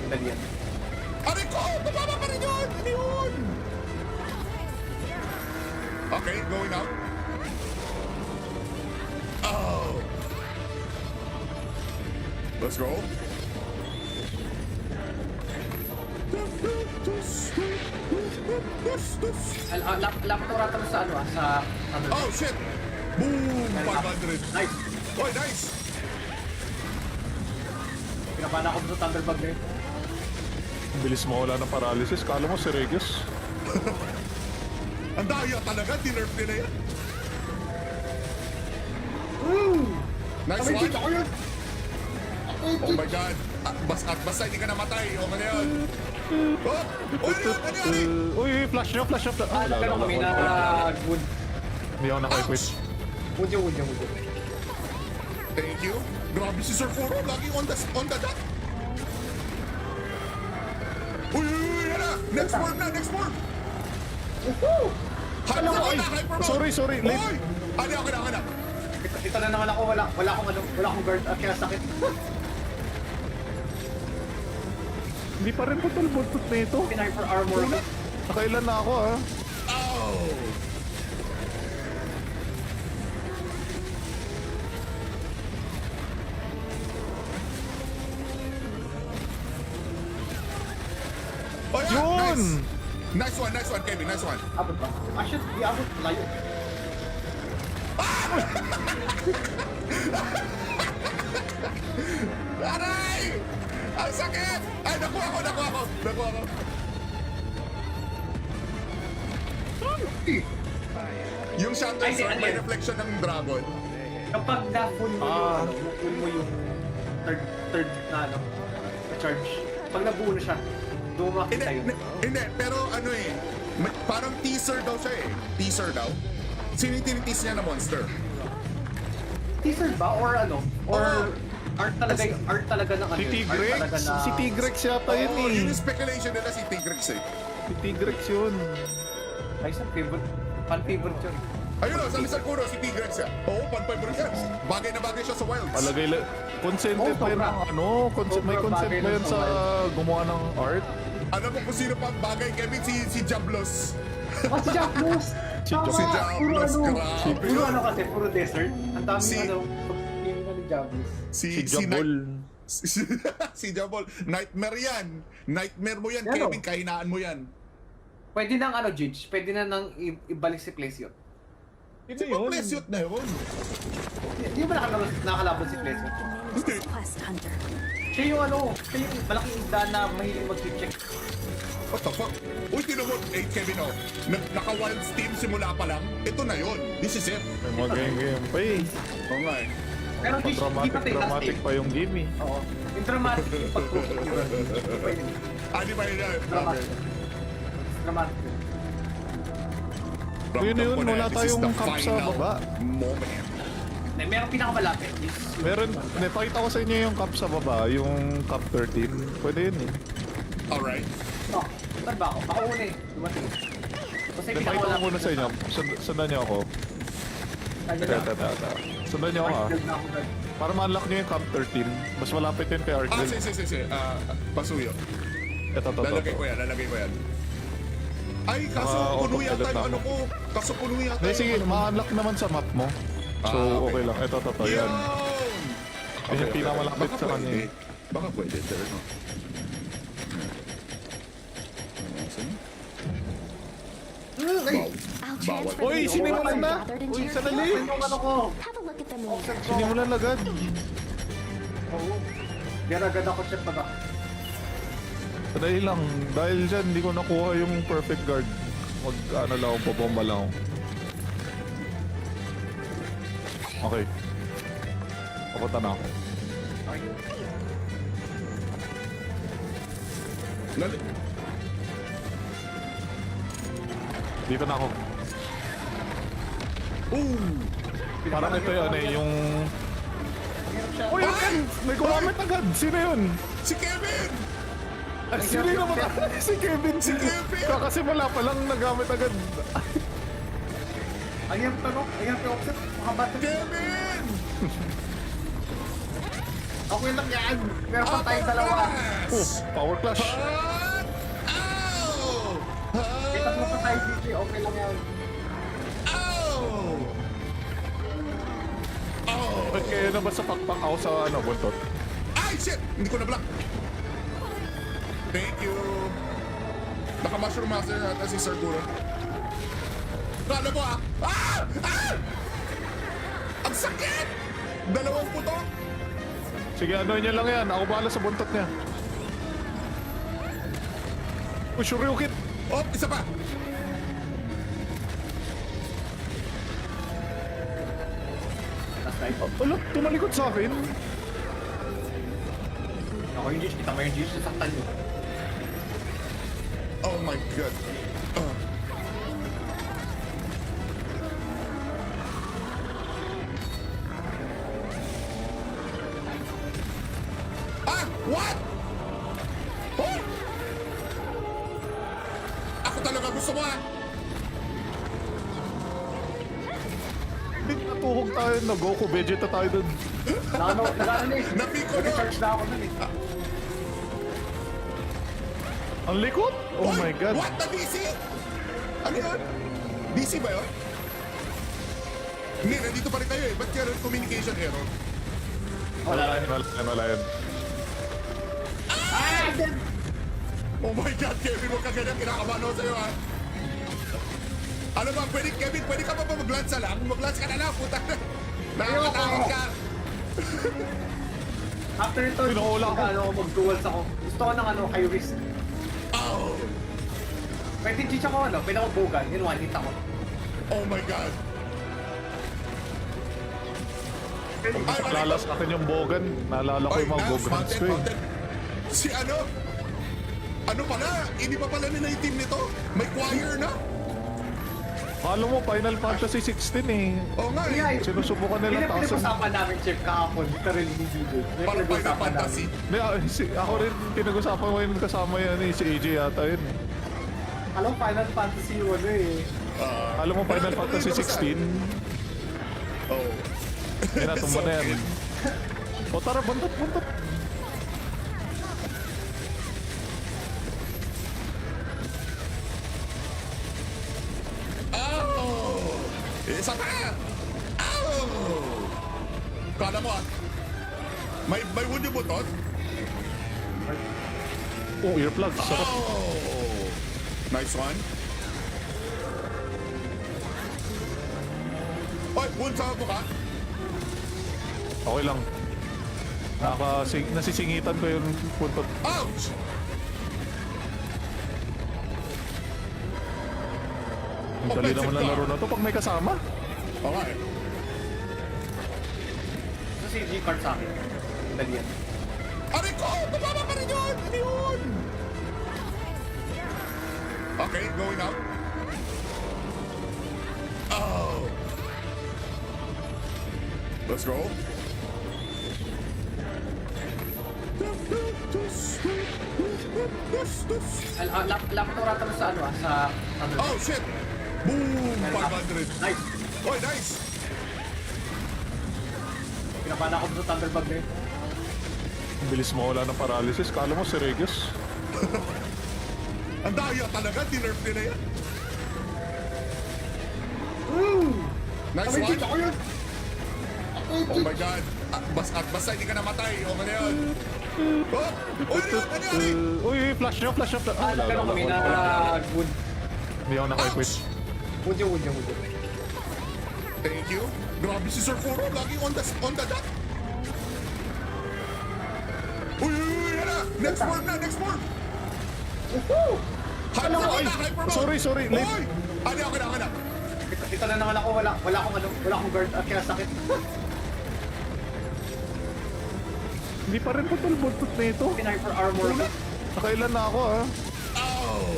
Dali yan. Aray ko! Bababa pa rin yun! Ano yun? Okay, going out. Oh! Let's go. Lapit ko rata mo sa ano sa ano. Oh, shit! Boom! 500. Nice. Oh, nice! Pinapala ko sa Thunderbug na yun. Ang bilis mawala ng paralysis. Kala mo si Regis. Ang daya talaga, dinerf nila yan. Nice Kamay one. G's ako yun. Oh my God. Basta hindi ka namatay. Okay na yun. Oh! Uy, ano yan? Uy, flash nyo. Nagkaroon kami na wood. Hindi ako naka-equip. Ouch! Wood yung. Thank you. Grabe si Sir Furo. Laging on the dot. Uy, yan na. Next word. Hyperball. Sorry, late. Uy! Okay na. Ito na naman ako, wala akong guard at kaya sakit. Hindi pa rin putol buntot na ito. Hyper armor. Nakailan na ako ah. Oh! Oh, yeah. Yun! Nice one, Kevin. Nice one. Abot ba? Shit, di abot. Layo. Aray! Ang sakit! Ay, nakuha ko. Yung shadow Ay, sword, ano may yun? reflection ng dragon. Kapag na-full mo full mo yung third na charge. Pag nabuo na siya, doon makita yun. Hindi, pero ano eh, parang teaser daw siya eh. Teaser daw. Sino yung tinitease niya na monster? Teaser ba? Or ano? Or Oo. art talaga ng ano Si yun? Tigrex. Art talaga na... Si Tigrex yata yun Oo, yun eh. yung speculation nila si Tigrex eh. Si Tigrex yun. Ay, sa favorite. Fan-favorite yun. Ayun o, sabi sa Kuro, si Tigrex yan. Oo, pan-favorite yan. Bagay na bagay siya sa wilds. Palagay lang. Consented Oh, ba yun sobra. ng ano? May Sobra consent bagay ba nun yun sa sa gumawa ng art? Alam mo kung sino pa ang bagay, Kevin? Si Jablos. Oh, si Jablos! Si Tama! Si Puro Jablos, ano? grabe Puro yun. ano kasi, puro desert. Ang daming Si- ano, pag-game na ni Jablos. Si Jabol. Si Jabol. Nightmare yan. Nightmare mo yan, Yan, Kevin. oh. Kahinaan mo yan. Pwede nang ano, Jidge, pwede na nang ibalik si Plesio. Di ba plesyot na yun? Hindi ba nakakalaban si Plesio? Hindi. Quest hunter. Siya yung ano, siya yung malaking isda na mahilig mag-check. What the fuck? Uy, tinan mo, Kevin, oh. Naka-wild steam simula pa lang. Ito na yun. This is it. May mga game pa eh. Oo nga eh. Pero di pa tayo Dramatic pa yung game eh. Oo. Yung dramatic yung pag-proof. Di ba yun? Dramatic. Dramatic. Yun, wala tayong cup sa baba. Moment. Merong pinakamalapit. Meron, pakita ko sa inyo yung cup sa baba, yung cup 13. Pwede yun eh. Alright. Oh, saan ba ako? Ako una eh. Dumating. Kasi Pakita ko pinakamalapit. muna sa inyo. Sundan niyo ako. Tata. Sundan niyo ako ah. Para ma-unlock niyo yung cup 13. Mas malapit yun kay Argel. Sige. Pasuyo. Ito. Lalagay ko yan. Ay, kaso Ah, puno yata autopilot yung ako. ano ko. Kaso puno yata Hindi, sige, ano. ma-unlock naman sa map mo. So, okay lang. Ito, yan. Yun! Yun yung pinakamalapit Baka sa kanya pwede. eh. Baka pwede, pero no. I'll transfer Uy, the sinimulan ore na! gathered into Uy, your sandali! field. Yung ano ko. Have a look at them later. Sinimulan agad. Oo. Diragad ako siya pa ba? Dahil lang, dahil dyan, hindi ko nakuha yung perfect guard. Ano lang ako, babomba lang ako. Okay. Papunta na ako. Lali. Dito na ako. Ooh! Parang ito yun eh, yung... Uy, may gumamit agad! Sino yun? Si Kevin! Ay, sino yun naman? Si Kevin! Si Kevin! Kakasimula pa lang nagamit agad. Ayan tanong, ayan tanong sir. Makabat. Kevin! Okay lang yan. Meron pa tayong dalawa. Oh, power clash. Ow! May tatlo pa tayo dito. Okay lang yan. Ow! Oh! Ba't kayo na ba sa pakpak ako sa ano, buntot? Ay, shit! Hindi ko na-block. Thank you. Naka-mushroom master nata si Sir Guro. Kala mo ah! Ang sakit! Dalawang puto! Sige, ano niya lang yan. Ako bahala sa buntot niya. Oh, Shoryuken! Oh, isa pa! Last night. Wala, tumalikod sa akin. Oh, yung Gigi, kita mo yung Gigi, saktan nyo. Oh my God. Ah! What? Oh! Ako talaga gusto mo ah! Big natuhog tayo na Goku, Vegeta tayo dun. Nano eh. Napiko na! Nag-charge na ako nun eh. Ang likod? Oh Oy! my God. What? Na DC? Ano yun? DC ba yun? Hindi, nandito pa rin kayo eh. Ba't kaya communication error? Wala yan. Oh my God, Kevin, huwag ka ganyan. Kinakabahan ako sa'yo ha. Ano ba, pwede, Kevin, pwede ka pa ba mag-lansa lang? Mag-lansa ka na lang, puta na. Nakakatakot ka. After ito, Pinuhula ako. mag-duels ako. Gusto ko ng high risk. Oh! Pwede Gigi ako pwede ako bogan. Yun, one hit ako. Oh my God. Naalala sa akin yung Bogan. Naalala ko yung mga Nance, Bogans ko eh. Mountain. Si ano? Ano pala? Hindi pa pala nila yung team nito? May choir na? Kala mo, Final Fantasy 16 eh. Oo nga Yeah, eh. Sinusubukan nila Hindi taas. pinag-usapan namin, Chip, kahapon. Literally, ni Gigi. May Parang Final pinag-usapan Fantasy. namin. Ako rin, pinag-usapan ko yun kasama yan eh. Si AJ yata yun. Alam, Final Fantasy yun eh. Alam mo, Final Fantasy 16? Oh. Yan na, tumba na yan. O tara, buntot. Oh! Isa pa! Oh! Kala mo ah. May wood yung butot? Oh, earplug. Sarap. Oh! Nice one. Oy, wood sa mukha. Okay lang. Nasisingitan ko yung puntot. Ouch! Ang dali naman ng laro na to pag may kasama. Okay. Ito si G-card sa akin. Dali yan. Aray ko! Tumama pa rin yun! Ano yun? Okay, going out. Oh! Let's go. Lapit ko rata sa sa Oh shit! Boom! 500. Nice. Oy, nice! Pinapahan ako sa Thunderbug na yun. Ang bilis mo wala ng paralysis. Kala mo si Regius. Ang daya talaga, tinerf nila yan. Nice Kami one. dito ko yun. Oh my God. Basta hindi ka namatay. Okay na yun. Oh! Oh, ano yun? Ano yun? Uy, flash nyo. Ah, Pero kami na wood. Hindi ako naka-equip. Ouch! Wood yung. Thank you. Grabe si Sir Furo. Laging on the dot. Uy, yan na. Next form na. Hyper. Sorry, late. Uy! Ano, okay na. Ito na naman ako. Wala akong guard at kaya sakit. Hindi pa rin putol-buntot na ito. Hyper armor ka. Nakailan na ako ah. Oh!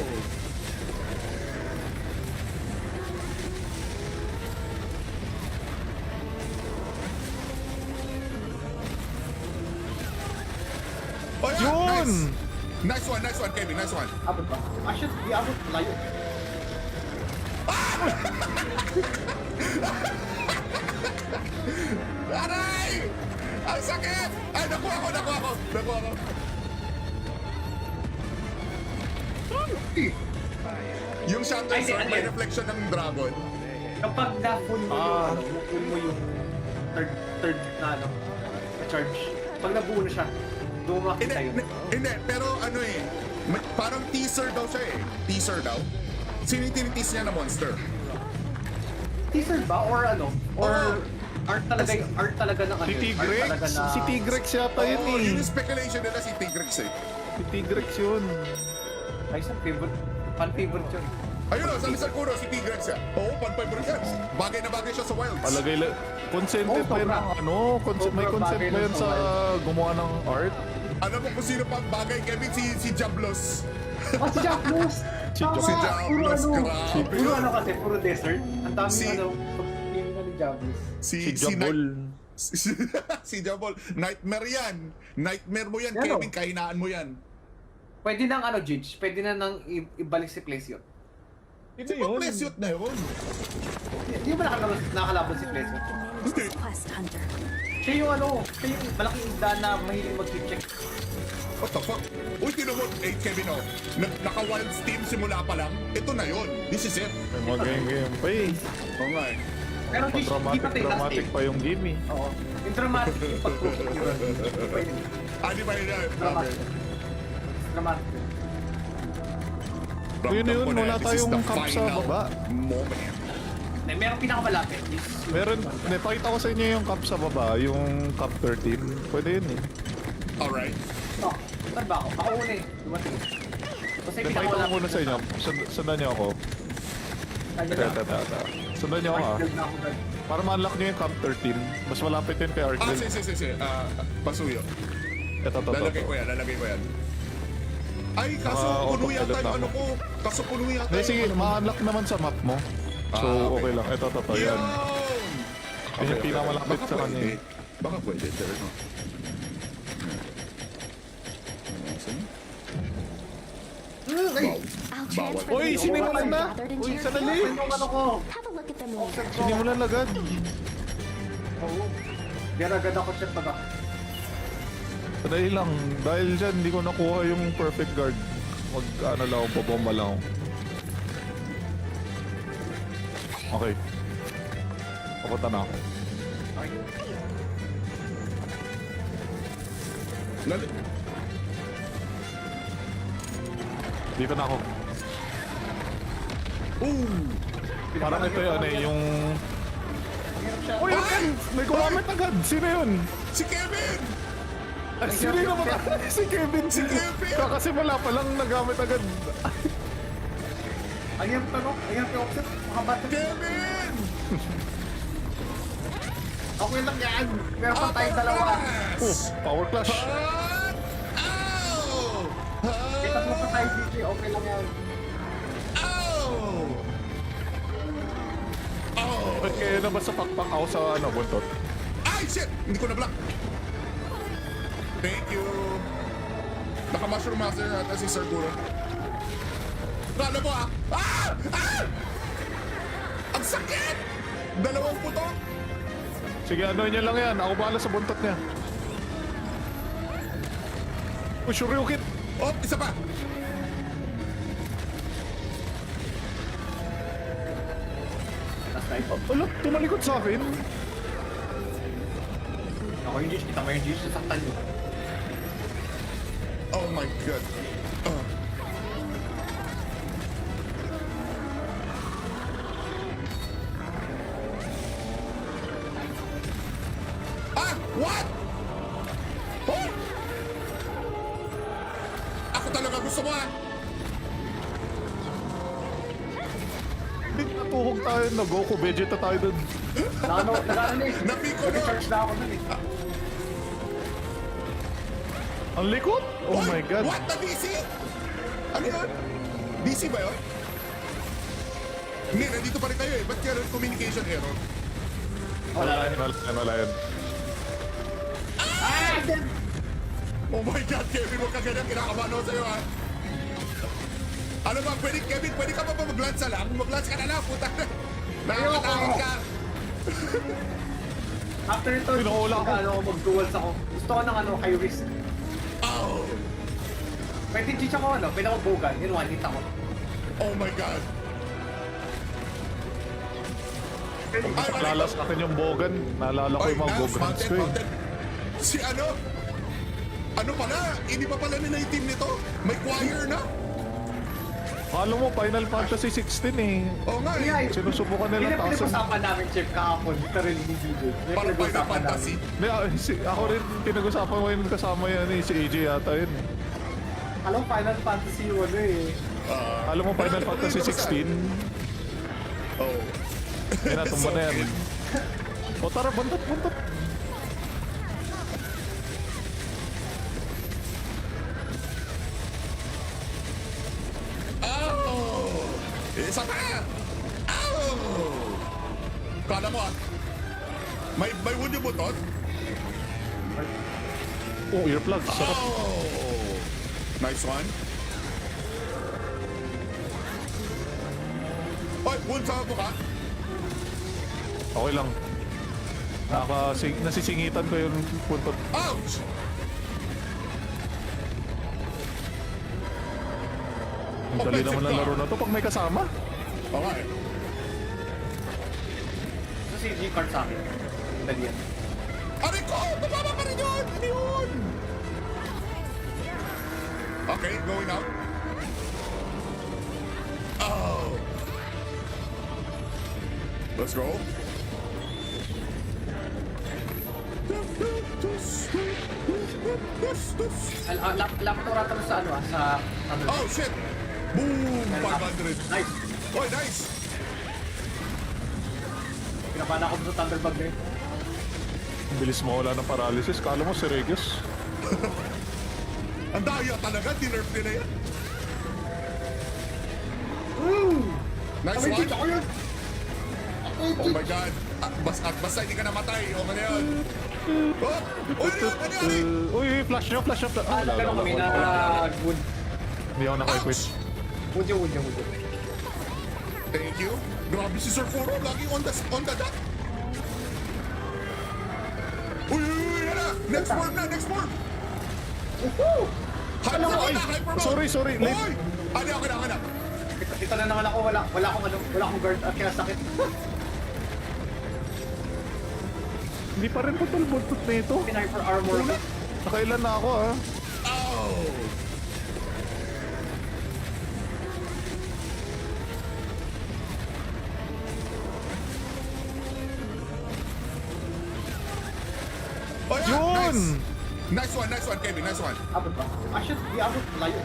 Oh, yeah. Yun! Nice one, Kevin. Nice one. Abot ba? Should di abot. Layo. Aray! Ang sakit! Ay, nakuha ko. Yung Shadow Ay, Sword, ano may yan? reflection ng dragon. Kapag na-full mo full mo yung third na charge. Pag nabuo na siya, doon makita yun. Hindi, pero ano eh, parang teaser daw siya eh. Teaser daw. Sino yung tinitease niya na monster? Teaser ba? Or ano? Or Oo. art talaga ng ano? Si yun? Tigrex. Art talaga na... Si Tigrex yata yun Oo, yun eh. yung speculation nila si Tigrex eh. Si Tigrex yun. Ay, sa favorite. Fan-favorite yun. Ayun o, sabi sa Kuro, si Tigrex yan. Oo, pan-favorite yan. Bagay na bagay siya sa wilds. Palagay lang. Consented Oh, ba yun sobra. ng ano? May Sobrang consent bagay ba lang yun sa sa gumawa ng art? Alam mo kung sino pang bagay, Kevin? Si Jablos. Si Jablos! Si Tama, Si puro Jablos, ano. grabe Puro yun. ano kasi, puro desert. Ang dami Si- ano, pag-game na ni Jablos. Si Jabol. Si Jabol. Nightmare yan. Nightmare mo yan, Yan, Kevin. oh. Kahinaan mo yan. Pwede nang ano, Jidge, pwede na nang ibalik si Plesio. Ito Di ba Plesiot na yun? Hindi ba nakalaban si Plesio? Hindi. Quest Hunter. Siya yung ano, siya yung malaking isda na mahilig mag-check. What the fuck? Uy, tinuhod. Eh, Kevin, oh. Naka-wild steam simula pa lang. Ito na yun. This is it. May mga game pa eh. Oo nga eh. Pero di pa tayo last Dramatic game. pa yung game eh. Oo. Yung dramatic yung pag-procure. Ah, di ba yun yan? Dramatic. Dramatic. Yun, Ramdam ko na, wala this is tayong the cup sa final baba. moment. Eh, merong pinakamalapit. Meron, pakita ko sa inyo yung cup sa baba, yung cup 13. Pwede yun eh. Alright. Oh, saan ba ako? Ako una eh. Dumating. Kasi Pakita ko pinakamalapit. muna sa inyo. Sundan niyo ako. Kanya Tata, na. tata. Sundan niyo ako ah. Build na ako dyan. Para ma-unlock niyo yung cup 13. Mas malapit yun kay Ah, Argel. si. Pasuyo. Ito. Lalagay ko yan. Ay, kaso puno yata autopilot yung na ano ko. Kaso puno yata Hindi, sige, ano. ma-unlock naman sa map mo. So, Ah, okay. okay lang. Ito, yan. Yun yung pinakamalapit Baka sa kanya pwede. eh. Baka pwede. Pero no. Ay! I'll Bawal. transfer Uy, the sinimulan ore na! gathered into Uy, your sandali! field. Yung ano ko. Have a look at the meter. Sinimulan agad. Oo. Pero agad ako check pag ako. Dahil lang. Dahil dyan, hindi ko nakuha yung perfect guard. Ano lang ako, babomba lang ako. Okay. Papunta na ako. Dito na ako. Parang ito yun eh, yung... Uy, may gumamit agad! Sino yun? Si Kevin! Sino yun naman? Si Kevin! Si Kevin! Kakasimula pa lang nagamit agad. Ayan pa no? Ayan pa offset. Makabata. Kevin! Okay lang yan. Meron pa tayong dalawa. Oh, power clash. Ow! May tatlo pa tayo dito. Okay lang yan. Ow! Ba't kayo na ba sa pakpak ako sa ano, buntot? Ay, shit! Hindi ko na-block. Thank you. Naka-mushroom master ata si Sir Guro. Ano mo ah? Ah! Ah! Ang sakit! Dalawang putok! Sige, ano niya lang yan. Ako bahala sa buntot niya. Oh, Shoryuken! Oh, isa pa! Last night. Wala, tumalikod sa akin. Ako yung Jish. Kita mo yung Jish. Sasaktan nyo. Oh my God. Ah! What? Oh! Ako talaga gusto mo ah! Hindi natuhog tayo na Goku. Vegeta tayo dun. Nagano eh. Napiko na! Nag-charge na ako nun eh. Ang likod? Oh Oy! my God. What? Na DC? Ano yun? DC ba yun? Hindi, nandito pa rin kayo eh. Ba't kaya communication error? Wala yan. Oh my God, Kevin, huwag ka ganyan. Kinakabahan ako sa'yo, ha? Ano ba, pwede, Kevin, pwede ka pa ba mag-lance lang? Mag-lance ka na lang, puta. Nakakatakot ka. After ito, Pinuhula ako. ano, mag-duels ako. Gusto ko ng ano, high risk. Oh! Pwede Jish ako ano, pwede ako bogan. Yun, one hit ako. Oh my God. Naalala sa akin yung Bogan. Naalala ko yung mga Nance, Bogans ko eh. Mountain. Si ano? Ano pala? Hindi pa pala nila yung team nito? May choir na? Akala mo, Final Fantasy 16 eh. Oo nga eh. Yeah, Sinusubukan Hindi nila na tasan. pinag-usapan namin, Chef, kahapon. Literally ni DJ. May Parang Final pinag-usapan Fantasy. namin. Hindi, ako rin pinag-usapan ko yun kasama yan eh. Si AJ yata yun. Alam mo, Final Fantasy yung ano eh. Alam mo, Final Fantasy 16? Oh. Yan na, tumba na yan. O tara, buntot. Isa pa! Ow! Kala mo ah. May wood yung butot? Oh, earplugs. Sarap. Oh! Nice one. Oy, wood sa buka. Okay lang. Nasisingitan ko yung puntot. Ouch! Ang dali naman ng laro na to pag may kasama. Okay. Ito si G-card sa akin. Dali yan. Aray ko! Bababa pa rin yun! Ano yun? Okay, going out. Oh! Let's go. Laptura to sa ano sa ano. Oh shit! Boom! 500. Nice. Oy, nice! Pinapana ako sa Thunderbug na yun. Ang bilis mawala ng paralysis. Kala mo si Regis. Ang daya talaga, dinerf nila yan. Nice one. Ako yun. Oh my god. At basta hindi ka namatay. Okay na yun. Oh! Uy, ano yun? Uy, flash nyo. Ah, Ganun kami na wood. Hindi ako naka-equip. Ouch! Wood yun. Thank you. Grabe si Sir Furo. Lagi on the dot. Uy, yan na. Next word na. Hyper. Sorry, late. Uy! Okay na. Ito na naman ako. Wala akong guard at kaya sakit. Hindi pa rin putol-buntot na ito. Hyper armor. Nakailan na ako ah. Oh! Oh, yeah. Yun! Nice one, Kevin. Nice one. Abot ba? Di abot. Layo.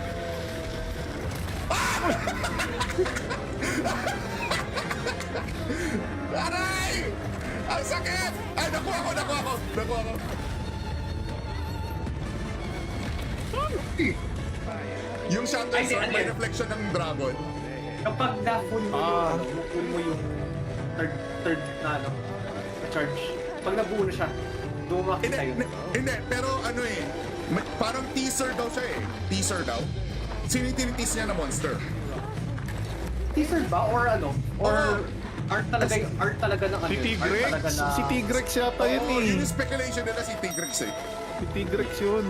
Aray! Ang sakit! Ay, nakuha ko. Yung shadow Ay, sword, ano may yun? reflection ng dragon. Kapag na-full mo yung third na ano, na charge. Pag nabuo na siya, doon makita yun. Hindi, pero ano eh, parang teaser daw siya eh. Teaser daw. Sino yung tinitease niya na monster? Teaser ba? Or ano? Or Oo. art talaga ng ano? Si yun? Art Tigrex. talaga na... Si Tigrex yata yun Oo, eh. yun yung speculation nila si Tigrex eh. Si Tigrex yun.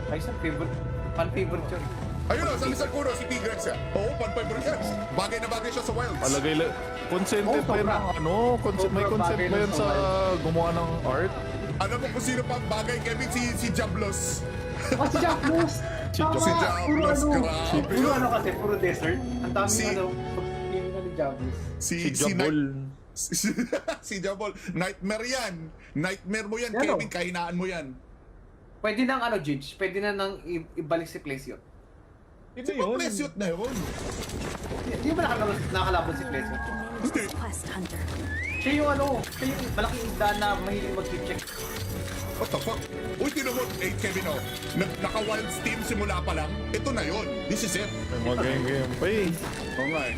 Ay, isang favorite. Fan-favorite yun. Ayun o, sabi sa Kuro, si Tigrex yan. Oo, pan-favorite yan. Bagay na bagay siya sa wilds. Palagay lang. Consented Oh, pa yun sobra. ng ano? May Sobrang consent bagay ba nun yun sa sa gumawa ng art? Alam mo kung sino pa ang bagay, Kevin? Si Jablos. Oh, si Jablos! Si Tama! Si Puro Jablos, ano, grabe. puro ano kasi, puro desert. Ang daming Si- ano, pag-pili ni Jablos. Si Jabol. Si Jabol. Nightmare yan. Nightmare mo yan, Yan, Kevin. oh. Kahinaan mo yan. Pwede nang ano, Jidge, pwede na nang ibalik si Place yun. Si Plesyot na yun. Hindi ba nakakalaban si Place yun? Hindi. Quest Hunter. Siya yung malaking isda na mahiling mag-check. What the fuck? Uy, tinan mo, Kevin, oh. Naka-wild steam simula pa lang. Ito na yun. This is it. May mga game pa eh. Oo nga eh.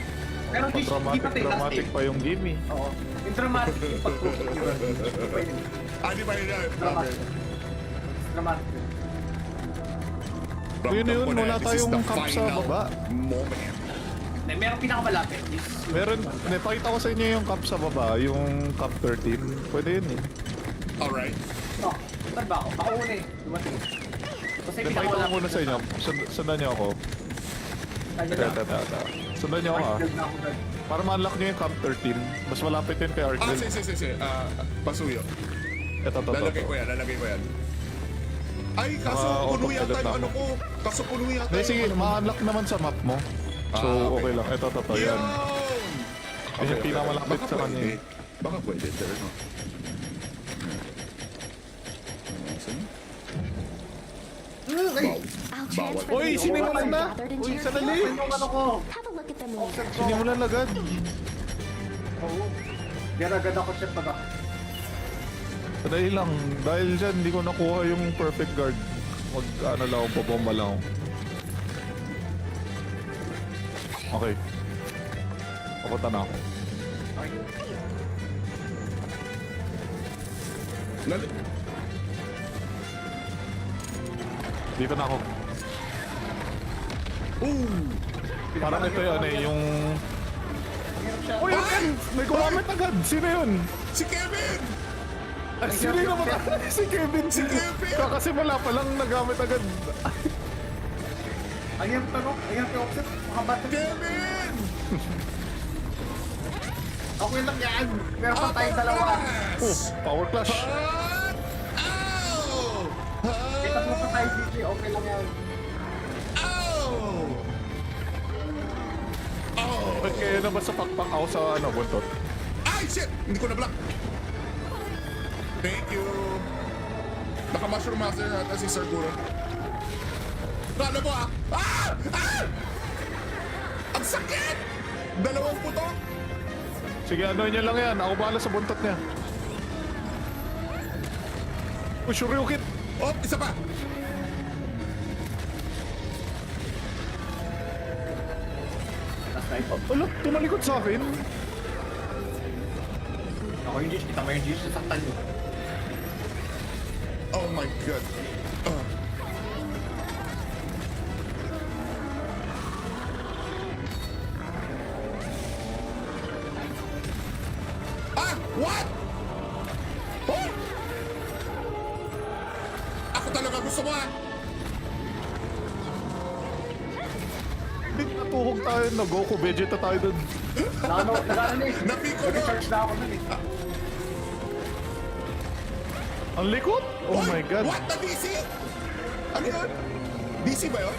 Pero di pa tayo last Dramatic day. pa yung game eh. Oo. Yung dramatic yung pag-proof yun. Pwede. Di ba yun yan? Dramatic. Dramatic. Yun na yun, wala This is tayong the camp sa final baba. moment. Merong pinakamalapit. Meron, napakita ko sa inyo yung camp sa baba, yung camp 13. Pwede yun eh. Alright. Oh, saan ba ako? Ako una eh. Dumating. Kasi Napakita ko pinakamalapit. muna sa inyo. Sundan niyo ako. Kanya Tata, na. tata. Sundan niyo ako ah. Guard na ako, guard. Para ma-unlock niyo yung camp 13. Mas malapit yun kay Argel. Sige. Pasuyo. Ito. Lalagay ko yan. Ay, kaso puno Auto-pilot yata na yung ako. ano ko. Kaso puno yata Hindi, sige, yung ano. ma-unlock naman sa map mo. So, okay lang. Ito, yan. Yan yung pinakamalapit sa kanya eh. Baka pwede, pero no. Ay! I'll transfer Uy, the sinimulan ore na! gathered into Uy, your sanali! field. Yung ano ko. Have a look at the maneuver. Sinimulan agad. Oo. Garagad ako siya pag Dahil lang. Dahil dyan, hindi ko nakuha yung perfect guard. Ano lang, babomba lang ako. Okay. Papunta na ako. Okay. Dito na ako. Parang ito yun eh, yung... Mahirap siya. Uy, yun! May gumamit agad! Sino yun? Si Kevin! Ay, sino yun naman? Si Kevin! Si Kevin! Kakasimula pa lang nagamit agad. Ang hirap tanong. Ang hirap yung offset. Makabato. Kevin! Okay lang yan. Meron pa tayong dalawa. Oh, power clash. Ow! Kita mo pa tayo dito. Okay lang yan. Ow! Oh! Ba't kayo naman sa pakpak ako sa ano, buntot? Ay, shit! Hindi ko na-block. Thank you. Naka-mushroom master ata si Sarguro. Kala mo ah! Ah! Ah! Ang sakit! Dalawang putok! Sige, ano niya lang yan. Ako bahala sa buntot niya. Uy, Shoryuken! Oh, isa pa! Last night. Ala, tumalikod sa akin. Ako yung G's. Kita mo yung G's. Sasaktan nyo. Oh my God. Ah! What? Oh! Ako talaga gusto mo ah! Hindi natuhog tayo na Goku. Vegeta tayo dun. Nag-ano eh. Napiko no? Nag-charge na ako nun eh. Ang likod? Oh Oy! my God. What? Na DC? Ano yun? DC ba yun?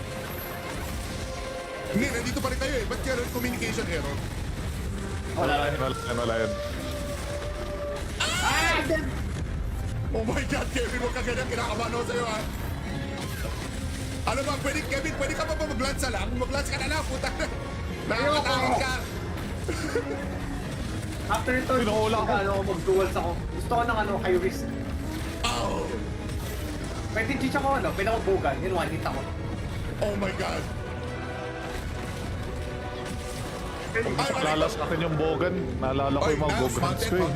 Hindi, nandito pa rin tayo eh. Ba't kaya communication error? Wala yan. Ah! Then, Oh my God, Kevin, huwag ka ganyan. Kinakabahan ako sa'yo ha. Ano ba, Kevin, pwede ka ba mag-glance lang? Mag-glance ka na lang, puta. Nakakatakot ka. after ito, Pinuhula ako. ano, mag-duels ako. Gusto ko ng ano, high risk. Oh! Pwede cheat ako, ano, pinakabuggan. Yun, one hit ako. Oh my God. Lalas akin yung Bogan. Naalala ko yung mga Bogans ko eh.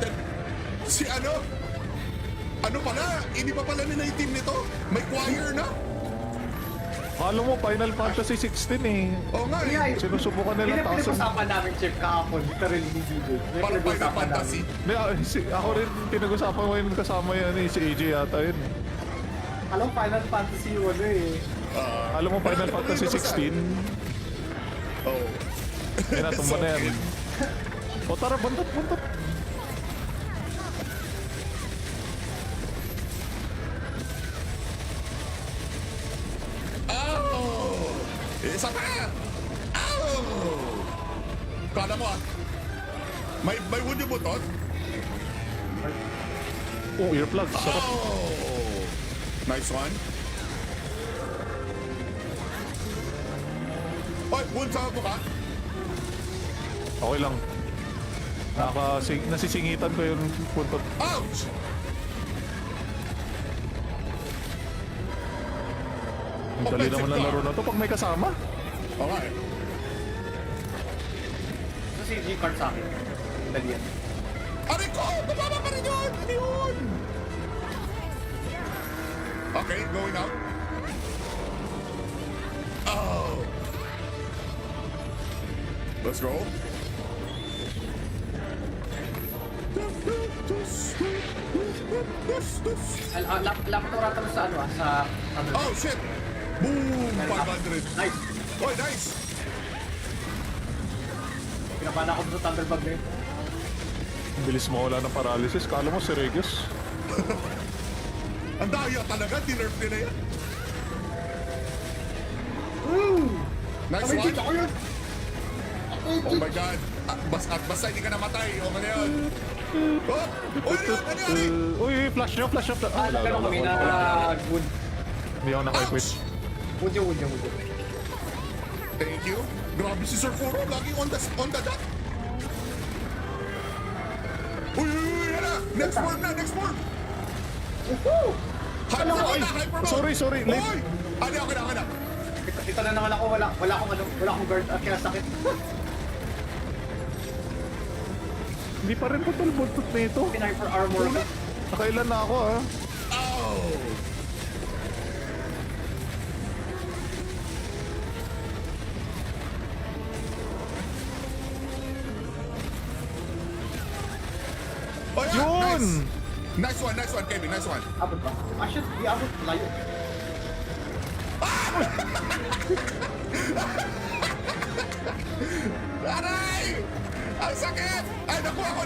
Si ano? Ano pala? Hindi pa pala nila yung team nito? May choir na? Alam mo, Final Fantasy 16 eh. Oo nga eh. Yeah, Sinusubukan nila tasan. pinag-usapan namin, Chip, kahapon. Literally ni DJ. May Parang Final pinag-usapan Fantasy. Hindi, ako rin pinag-usapan ko yun kasama yan eh. Si AJ yata yun. namin. Alam, Final Fantasy yung ano eh. Alam mo, Final Fantasy 16? Oh. Yan na, tumba na yan. O tara, buntot. Oh! Isa pa! Oh! Kala mo ah. May wood yung butot? Oh, earplug. Sarap. Oh! Nice one. Oy, wood sa mukha. Okay lang. Nasisingitan ko yung puntot. Ouch! Ang dali naman ng laro na to pag may kasama. Okay. Ito si G-card sa akin. Dali yan. Aray ko! Bababa pa rin yun! Ano yun? Okay, going out. Oh! Let's go. Lapit oras mo sa ano sa ano. Oh shit! Boom! 500. Nice. Oh, nice! Pinapana ako sa Thunderbug na yun. Ang bilis mawala ng paralysis. Kala mo si Regis. Ang daya talaga, tinerf nila yan. Nice Kami one. cheat ako yun. Oh my god. Basta hindi ka namatay. Okay na yun. Oh! Oh, ano yun? Ano yun? Uy, flash nyo. Pero kami na good. Hindi ako naka-equip. Ouch! Wood yun. Thank you. Grabe si Sir Furo. Laging on the dot. Uy, yan na. Next form. Woohoo! Hyper mode. Sorry, late. Uy! Ako na. Ito na naman ako. Wala akong guard at kaya sakit. Hindi pa rin putol-buntot na ito. Sniper armor. Nakailan na ako ah. Oh! Oh, yeah! Yun! Nice one, Kevin, nice one. Abot ba? Ah, shit. Di abot. Layo. Aray! Ang sakit! Ay, nakuha ko.